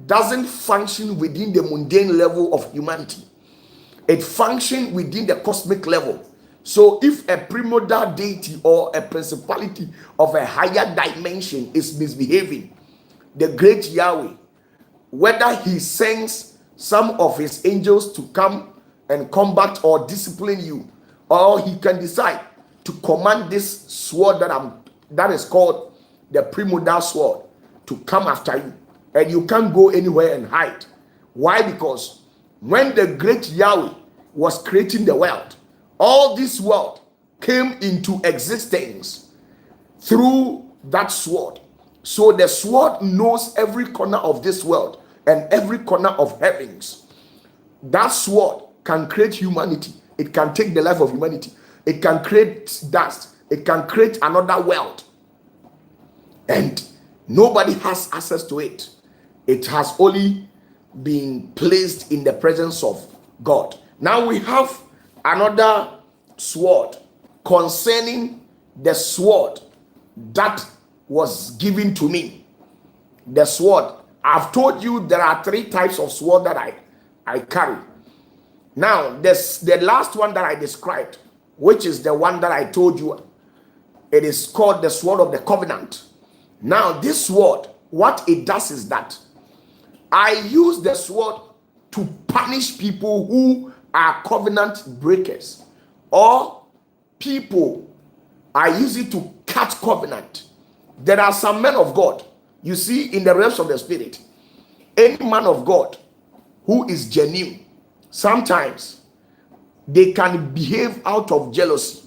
doesn't function within the mundane level of humanity. It functions within the cosmic level. So if a primordial deity or a principality of a higher dimension is misbehaving, the great Yahweh, whether he sends some of his angels to come and combat or discipline you, or he can decide to command this sword that is called the primordial sword to come after you, and you can't go anywhere and hide. Why? Because when the great Yahweh was creating the world, all this world came into existence through that sword. So the sword knows every corner of this world and every corner of heavens. That sword can create humanity. It can take the life of humanity. It can create dust. It can create another world. And nobody has access to it. It has only been placed in the presence of God. Now we have another sword concerning the sword that was given to me. The sword. I've told you there are 3 types of sword that I carry. Now, the last one that I described, which is the one that I told you, it is called the sword of the covenant. Now, this sword, what it does is that I use the sword to punish people who are covenant breakers, or people are using to cut covenant. There are some men of God, you see, in the realms of the spirit. Any man of God who is genuine, sometimes they can behave out of jealousy.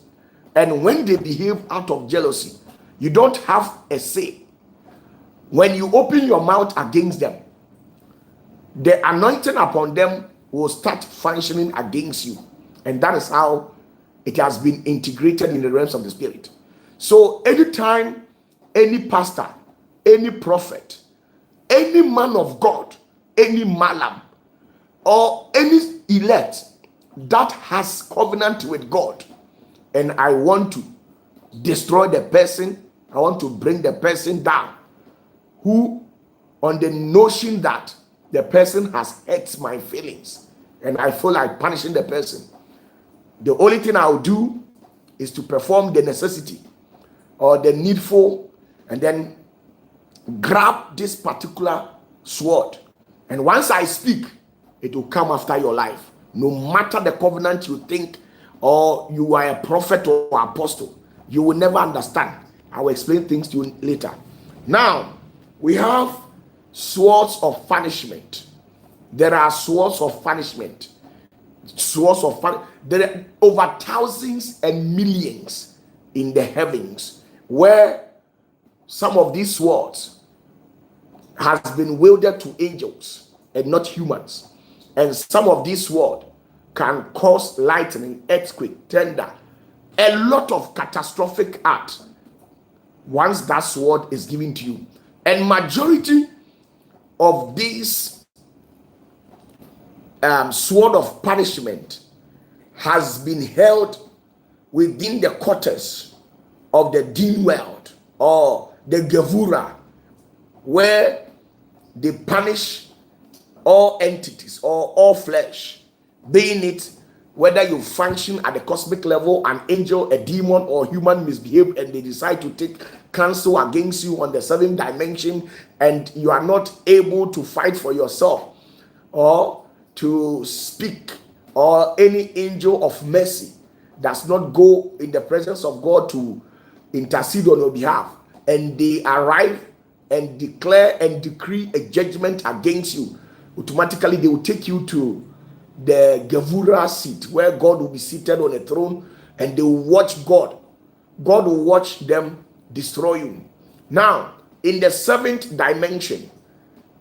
And when they behave out of jealousy, you don't have a say. When you open your mouth against them, the anointing upon them will start functioning against you. And that is how it has been integrated in the realms of the spirit. So anytime any pastor, any prophet, any man of God, any malam, or any elect that has covenant with God, and I want to destroy the person, I want to bring the person down, who on the notion that the person has hurt my feelings and I feel like punishing the person, the only thing I'll do is to perform the necessity or the needful, and then grab this particular sword, and once I speak, it will come after your life. No matter the covenant you think, or you are a prophet or apostle, you will never understand. I will explain things to you later. Now we have swords of punishment. There are swords of punishment. There are over thousands and millions in the heavens, where some of these swords has been wielded to angels and not humans. And some of these swords can cause lightning, earthquake, thunder, a lot of catastrophic act once that sword is given to you. And majority of these sword of punishment has been held within the quarters of the dim world, or the Gevura, where they punish all entities or all flesh, being it whether you function at the cosmic level, an angel, a demon, or human misbehave, and they decide to take counsel against you on the seventh dimension, and you are not able to fight for yourself or to speak, or any angel of mercy does not go in the presence of God to intercede on your behalf, and they arrive and declare and decree a judgment against you, automatically they will take you to the Gevura seat, where God will be seated on a throne, and they will watch God. God will watch them destroy you. Now, in the seventh dimension,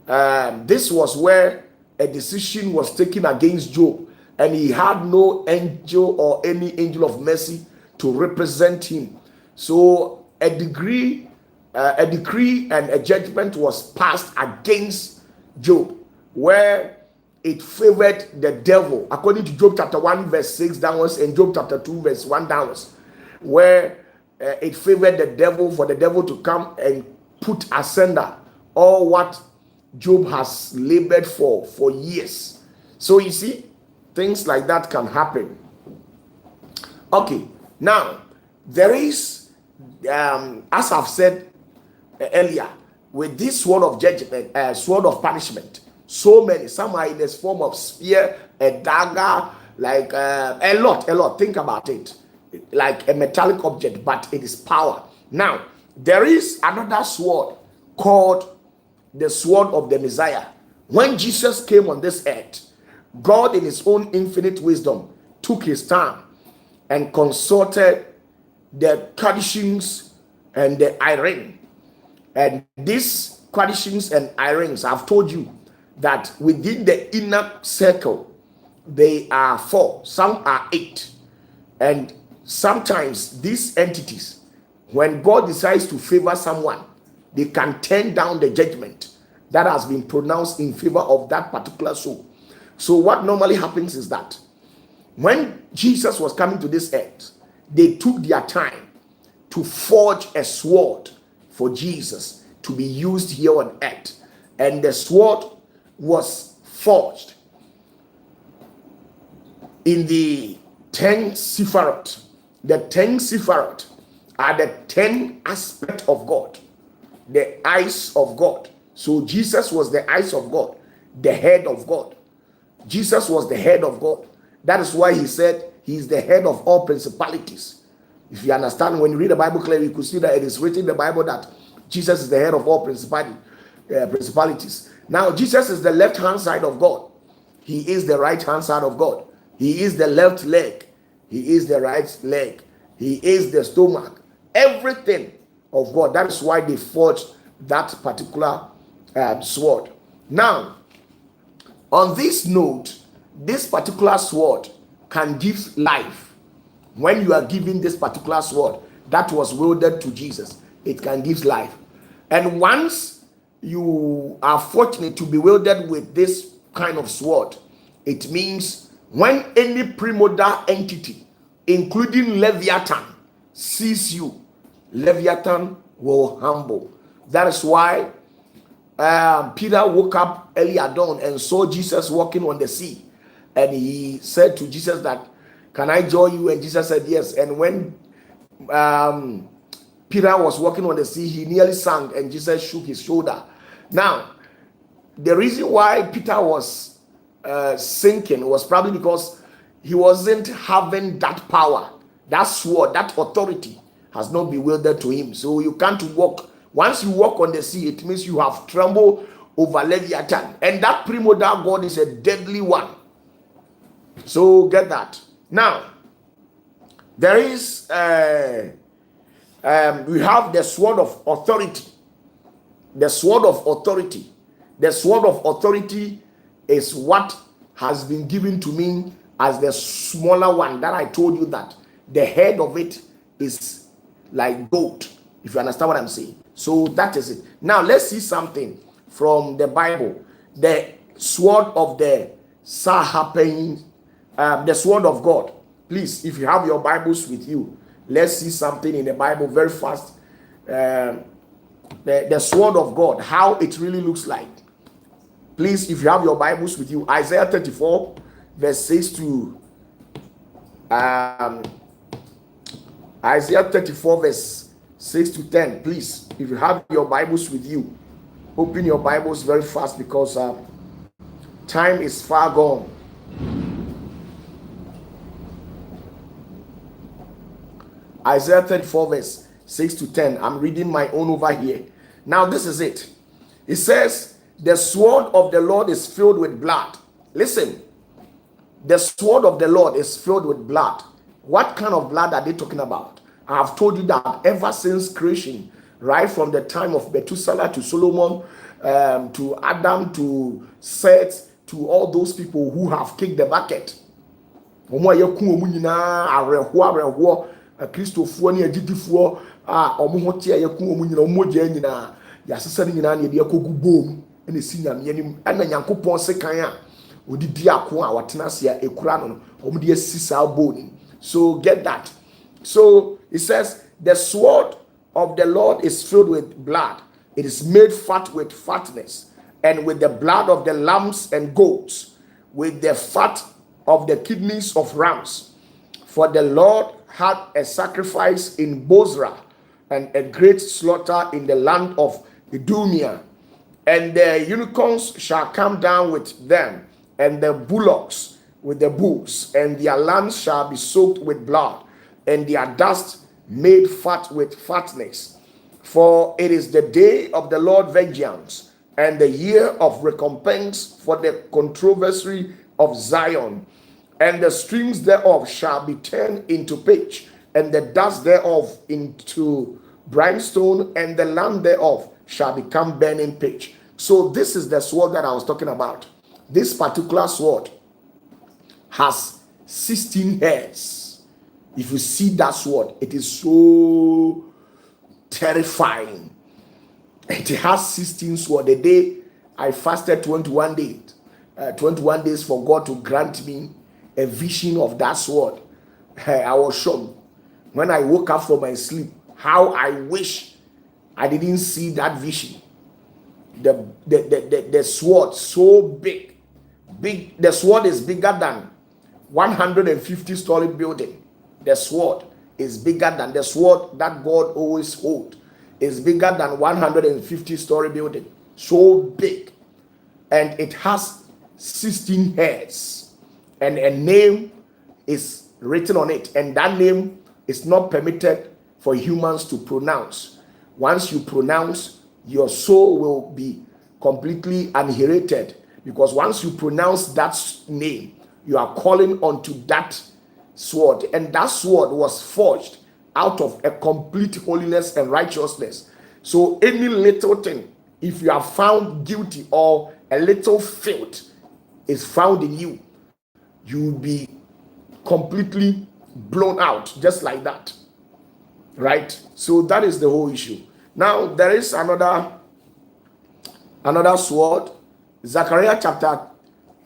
this was where a decision was taken against Job, and he had no angel or any angel of mercy to represent him. So a decree and a judgment was passed against Job, where it favored the devil, according to Job chapter 1 verse 6 downwards, and Job chapter 2 verse 1 downwards, where it favored the devil, for the devil to come and put asunder all what Job has labored for years. So you see, things like that can happen. Okay, now there is, as I've said earlier, with this sword of judgment, sword of punishment, so many, some are in this form of spear, a dagger, like a lot. Think about it, like a metallic object, but it is power. Now there is another sword called the sword of the Messiah. When Jesus came on this earth, God in his own infinite wisdom took his time and consulted the Kadishins and the Irene. And these Kadishins and Irenes, I've told you that within the inner circle, they are 4, some are 8. And sometimes these entities, when God decides to favor someone, they can turn down the judgment that has been pronounced in favor of that particular soul. So what normally happens is that when Jesus was coming to this earth, they took their time to forge a sword for Jesus to be used here on earth. And the sword was forged in the 10 Sephiroth. The 10 Sephiroth are the 10 aspects of God, the eyes of God. So Jesus was the eyes of God, the head of God. Jesus was the head of God. That is why he said he is the head of all principalities. If you understand, when you read the Bible clearly, you could see that it is written in the Bible that Jesus is the head of all principalities. Now, Jesus is the left-hand side of God. He is the right-hand side of God. He is the left leg. He is the right leg. He is the stomach. Everything of God. That is why they forged that particular sword. Now, on this note, this particular sword can give life. When you are given this particular sword that was wielded to Jesus, it can give life. And once you are fortunate to be wielded with this kind of sword, it means when any primordial entity, including Leviathan, sees you, Leviathan will humble. That is why Peter woke up early at dawn and saw Jesus walking on the sea. And he said to Jesus that, can I join you? And Jesus said yes. And when Peter was walking on the sea, he nearly sank and Jesus shook his shoulder. Now, the reason why Peter was sinking was probably because he wasn't having that power, that sword, that authority has not been wielded to him. So you can't walk. Once you walk on the sea, it means you have trembled over Leviathan. And that primordial God is a deadly one. So get that. Now, there is, we have the sword of authority. The sword of authority. The sword of authority is what has been given to me as the smaller one that I told you that the head of it is like gold, if you understand what I'm saying. So that is it. Now let's see something from the Bible. The sword of the Sahapain, the sword of God. Please, if you have your Bibles with you, let's see something in the Bible very fast. The sword of God, how it really looks like. Please, if you have your Bibles with you, Isaiah 34, verse 6 to Isaiah 34, verse 6 to 10. Please, if you have your Bibles with you, open your Bibles very fast because time is far gone. Isaiah 34, verse 6 to 10. I'm reading my own over here. Now, this is it. It says, the sword of the Lord is filled with blood. Listen, the sword of the Lord is filled with blood. What kind of blood are they talking about? I have told you that ever since creation, right from the time of Methuselah to Solomon, to Adam, to Seth, to all those people who have kicked the bucket. Christofoɔ ne agidifoɔ a ɔmo ho te ayɛko ɔmo nyina ɔmo gya nyina yɛasesa ne nyina ne yɛde akɔgu bom ɛna si nyame anim ɛna Nyankopɔn sekan a odidi ako a watena ase a ekura no ɔmo de asi saa bone. So get that. So it says the sword of the Lord is filled with blood. It is made fat with fatness, and with the blood of the lambs and goats, with the fat of the kidneys of rams. For the Lord had a sacrifice in Bozrah and a great slaughter in the land of Idumea. And the unicorns shall come down with them, and the bullocks with the bulls, and their lambs shall be soaked with blood, and their dust made fat with fatness. For it is the day of the Lord vengeance, and the year of recompense for the controversy of Zion. And the streams thereof shall be turned into pitch, and the dust thereof into brimstone, and the land thereof shall become burning pitch. So this is the sword that I was talking about. This particular sword has 16 heads. If you see that sword, it is so terrifying. It has 16 swords. The day I fasted 21 days, 21 days for God to grant me a vision of that sword. I was shocked when I woke up from my sleep. How I wish I didn't see that vision. The sword so big. The sword is bigger than 150-story building. The sword is bigger than the sword that God always holds. Is bigger than 150-story building. So big, and it has 16 heads. And a name is written on it, and that name it's not permitted for humans to pronounce. Once you pronounce, your soul will be completely annihilated, because once you pronounce that name, you are calling onto that sword, and that sword was forged out of a complete holiness and righteousness. So any little thing, if you are found guilty or a little filth is found in you, you will be completely blown out just like that, right? So that is the whole issue. Now there is another sword, Zechariah chapter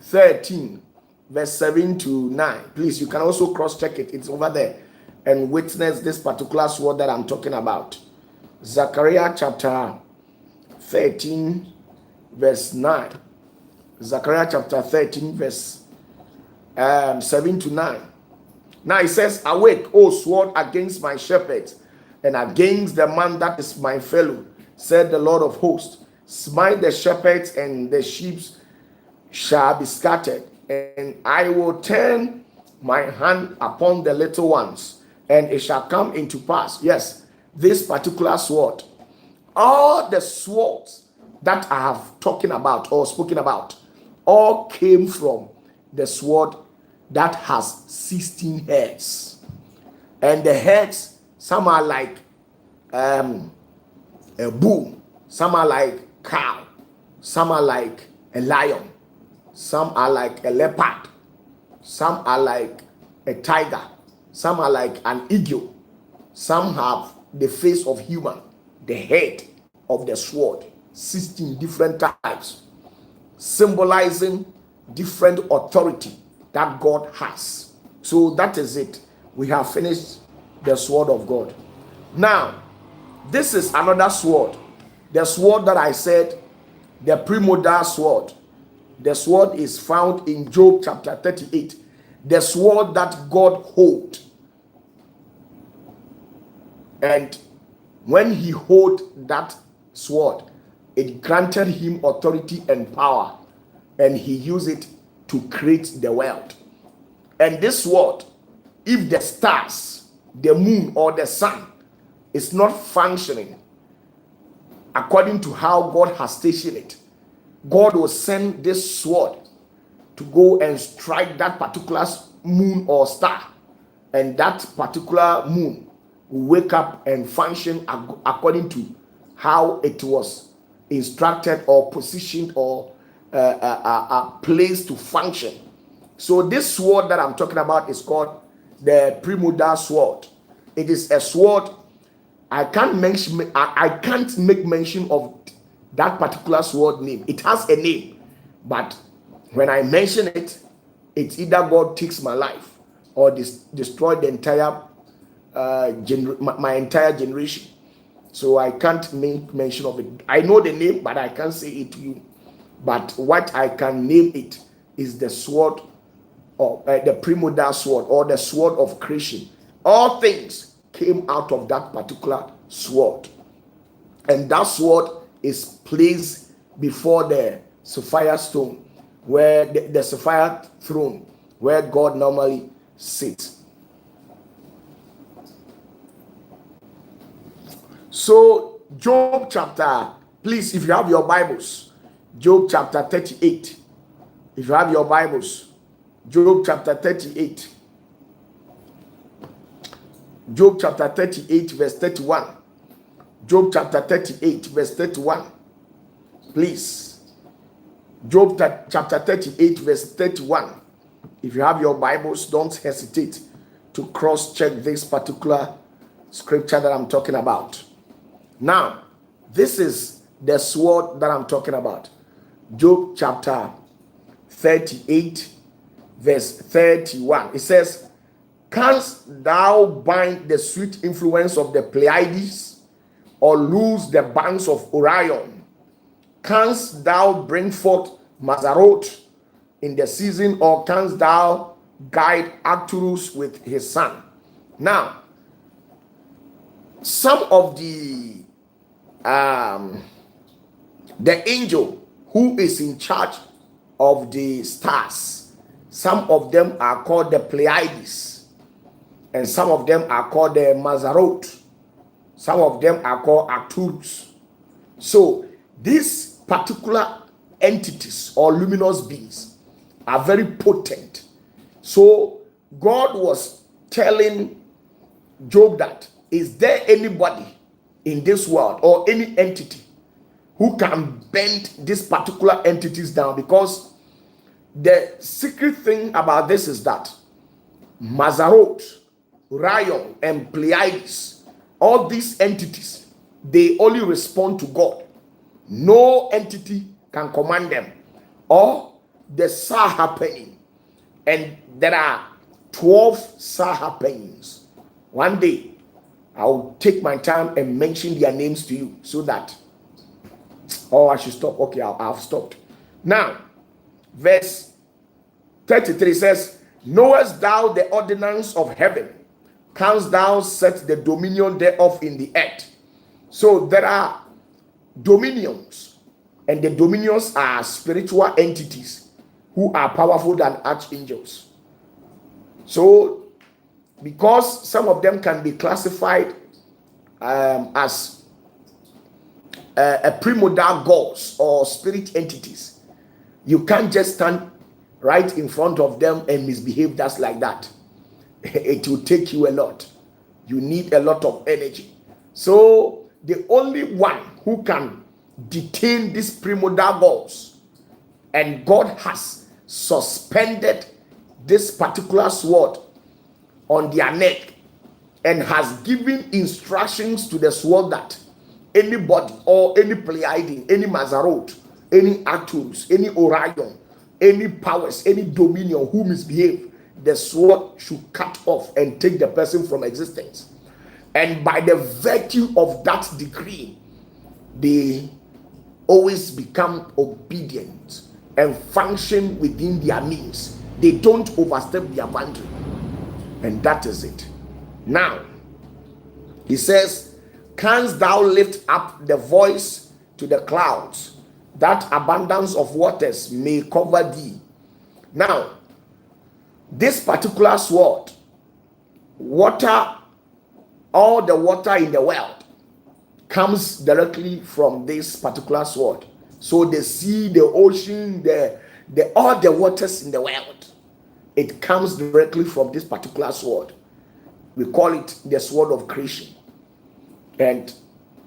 13 verse 7 to 9. Please, you can also cross check it, it's over there, and witness this particular sword that I'm talking about. Zechariah chapter 13 verse 9. Zechariah chapter 13 verse 7 to 9. Now it says, awake, O sword, against my shepherds, and against the man that is my fellow, said the Lord of hosts. Smite the shepherds, and the sheep shall be scattered, and I will turn my hand upon the little ones, and it shall come into pass. Yes, this particular sword, all the swords that I have talking about or spoken about, all came from the sword that has 16 heads. And the heads, some are like a bull, some are like cow, some are like a lion, some are like a leopard, some are like a tiger, some are like an eagle, some have the face of human, the head of the sword, 16 different types, symbolizing different authority that God has. So that is it. We have finished the sword of God. Now, this is another sword. The sword that I said, the primordial sword. The sword is found in Job chapter 38. The sword that God holds. And when he held that sword, it granted him authority and power, and he used it to create the world. And this sword, if the stars, the moon, or the sun is not functioning according to how God has stationed it, God will send this sword to go and strike that particular moon or star, and that particular moon will wake up and function according to how it was instructed or positioned or placed to function. So this sword that I'm talking about is called the primordial sword. It is a sword. I can't make mention of that particular sword name. It has a name, but when I mention it, it's either God takes my life or destroy the entire my entire generation. So I can't make mention of it. I know the name, but I can't say it to you. But what I can name it is the sword, or the primordial sword, or the sword of creation. All things came out of that particular sword, and that sword is placed before the sapphire stone, where the sapphire throne, where God normally sits. So Job chapter, please, if you have your Bibles, Job chapter 38. If you have your Bibles, Job chapter 38. Job chapter 38 verse 31. Job chapter 38 verse 31. Please. Job chapter 38 verse 31. If you have your Bibles, don't hesitate to cross-check this particular scripture that I'm talking about. Now, this is the sword that I'm talking about. Job chapter 38 verse 31. It says, canst thou bind the sweet influence of the Pleiades, or loose the bands of Orion? Canst thou bring forth Mazzaroth in the season, or canst thou guide Arcturus with his son? Now, some of the angel who is in charge of the stars, some of them are called the Pleiades. and some of them are called the Mazarot. Some of them are called Arcturus. So these particular entities or luminous beings are very potent. So God was telling Job that, is there anybody in this world or any entity who can bend these particular entities down? Because the secret thing about this is that Mazarot, Orion, and Pleiades, all these entities, they only respond to God. No entity can command them. Or the star happening, and there are 12 star happenings. One day I'll take my time and mention their names to you, so that, oh, I should stop. Okay, I've stopped. Now, verse 33 says, knowest thou the ordinance of heaven? Canst thou set the dominion thereof in the earth? So there are dominions, and the dominions are spiritual entities who are powerful than archangels. So because some of them can be classified as a primordial gods or spirit entities, you can't just stand right in front of them and misbehave just like that. It will take you a lot. You need a lot of energy. So the only one who can detain these primordial gods, and God has suspended this particular sword on their neck and has given instructions to the sword that anybody or any Pleiadian, any Mazarot, any Arcturus, any Orion, any powers, any dominion who misbehave, the sword should cut off and take the person from existence. And by the virtue of that decree, they always become obedient and function within their means. They don't overstep their boundary. And that is it. Now, he says, canst thou lift up the voice to the clouds, that abundance of waters may cover thee? Now, this particular sword, water, all the water in the world comes directly from this particular sword. So the sea, the ocean, all the waters in the world, it comes directly from this particular sword. We call it the sword of creation. And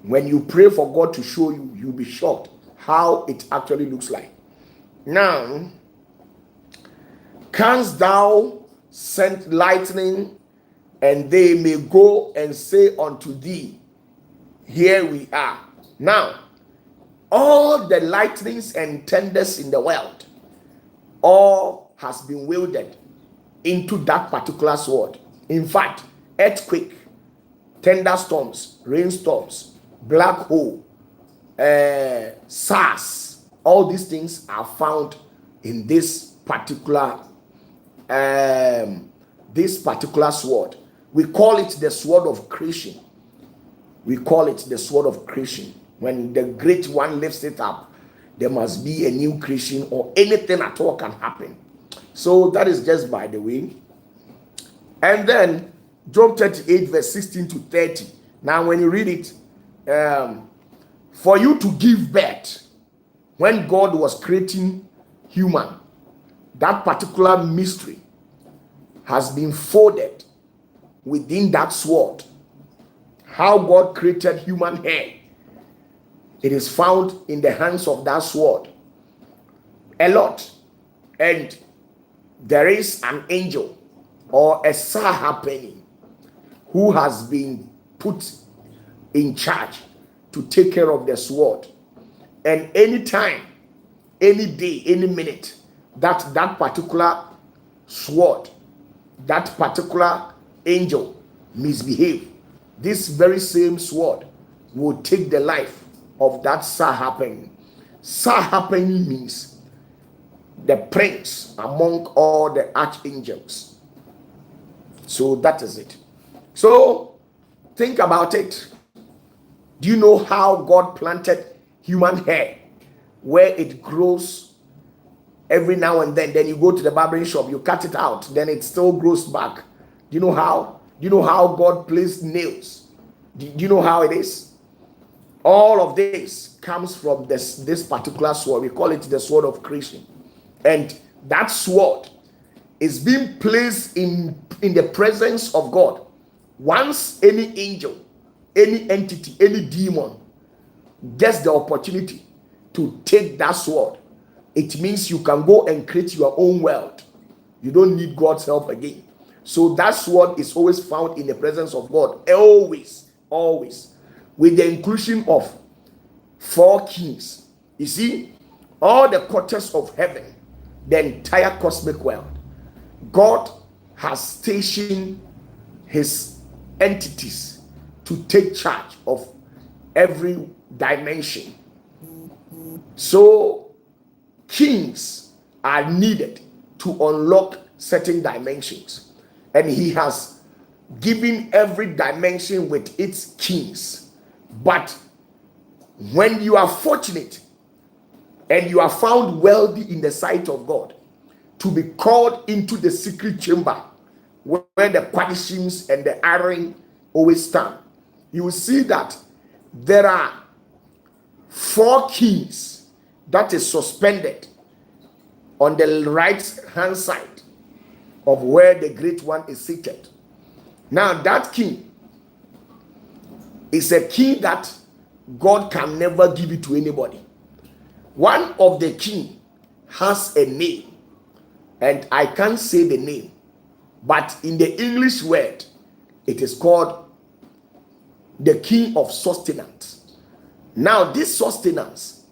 when you pray for God to show you, you'll be shocked how it actually looks like. Now, canst thou send lightning, and they may go and say unto thee, here we are. Now, all the lightnings and thunders in the world, all has been wielded into that particular sword. In fact, earthquake, thunderstorms, rainstorms, black hole, SARS, all these things are found in this particular sword. We call it the sword of creation. We call it the sword of creation. When the great one lifts it up, there must be a new creation, or anything at all can happen. So that is just by the way. And then Job 38 verse 16 to 30. Now when you read it, for you to give birth, when God was creating human, that particular mystery has been folded within that sword. How God created human hair, it is found in the hands of that sword. A lot. And there is an angel or a star happening who has been put in charge to take care of the sword. And anytime, any day, any minute, that particular sword, that particular angel misbehave, this very same sword will take the life of that star happening. Star happening means the prince among all the archangels. So that is it. So think about it. Do you know how God planted human hair, where it grows every now and then? Then you go to the barbering shop, you cut it out, then it still grows back. Do you know how? you know how God placed nails? Do you know how it is? All of this comes from this particular sword. We call it the sword of creation. And that sword is being placed in the presence of God. Once any angel, any entity, any demon gets the opportunity to take that sword, it means you can go and create your own world. You don't need God's help again. So that sword is always found in the presence of God. Always, always. With the inclusion of 4 kings. You see, all the quarters of heaven, the entire cosmic world, God has stationed his entities to take charge of every dimension. So kings are needed to unlock certain dimensions, and he has given every dimension with its kings. But when you are fortunate and you are found wealthy in the sight of God, to be called into the secret chamber where the quadrishims and the iron always stand, you will see that there are 4 keys that is suspended on the right hand side of where the great one is seated. Now that key is a key that God can never give it to anybody. One of the key has a name, and I can't say the name, but in the English word, it is called the key of sustenance. Now, this sustenance,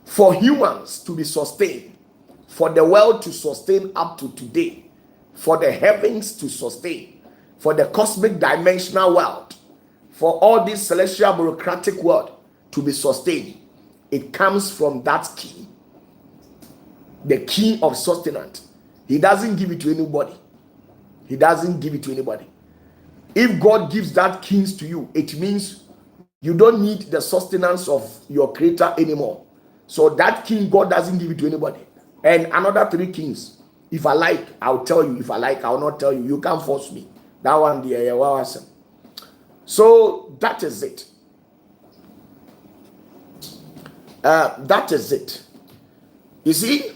for humans to be sustained, for the world to sustain up to today, for the heavens to sustain, for the cosmic dimensional world, for all this celestial bureaucratic world to be sustained, it comes from that key, the key of sustenance. He doesn't give it to anybody. He doesn't give it to anybody. If God gives that keys to you, it means you don't need the sustenance of your creator anymore. So that king, God doesn't give it to anybody. And another 3 kings, if I like, I'll tell you. If I like, I'll not tell you. You can't force me. That one, the awesome. So that is it. That is it. You see,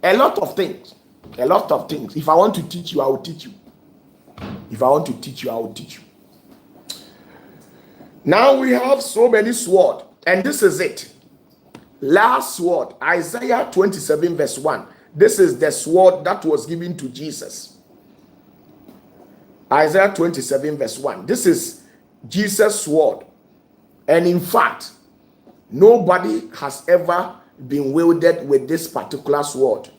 a lot of things. A lot of things. If I want to teach you, I will teach you. If I want to teach you, I will teach you. Now we have so many swords, and this is it. Last sword, Isaiah 27 verse 1. This is the sword that was given to Jesus. Isaiah 27 verse 1. This is Jesus' sword. And in fact, nobody has ever been wielded with this particular sword.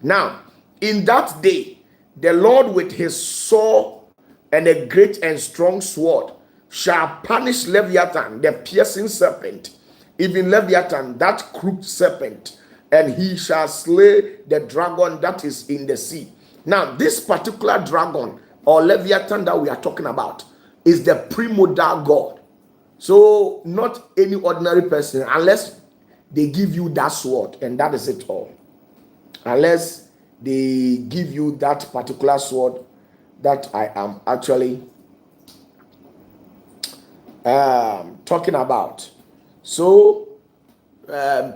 Now, in that day, the Lord with his sword and a great and strong sword shall punish Leviathan, the piercing serpent, even Leviathan, that crooked serpent, and he shall slay the dragon that is in the sea. Now, this particular dragon or Leviathan that we are talking about is the primordial God. So, not any ordinary person, unless they give you that sword, and that is it all. Unless they give you that particular sword that I am actually talking about. So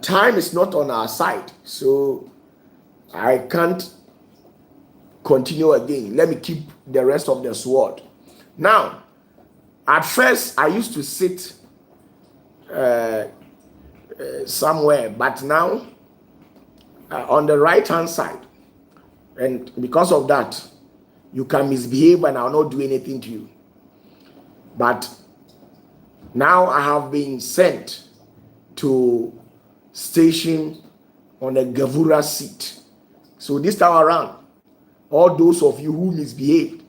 time is not on our side, so I can't continue again. Let me keep the rest of the sword. Now, at first I used to sit somewhere, but now on the right hand side, and because of that, you can misbehave and I'll not do anything to you. But now I have been sent to station on a Gavura seat. So this time around, all those of you who misbehaved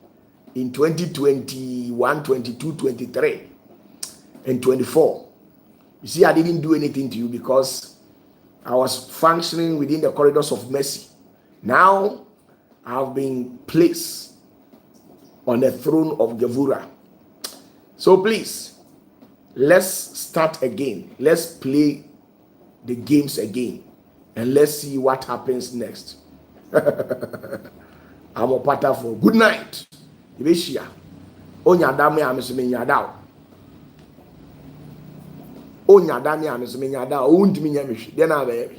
in 2021, 22, 23, and 24, you see, I didn't do anything to you because I was functioning within the corridors of mercy. Now I have been placed on the throne of Gavura. So please, let's start again. Let's play the games again, and let's see what happens next. I'm Opatafuor. Good night. Ibeshia. onya da me am so me nya da onya da me am so me nya da o ntimi nya me hwe de na ba ye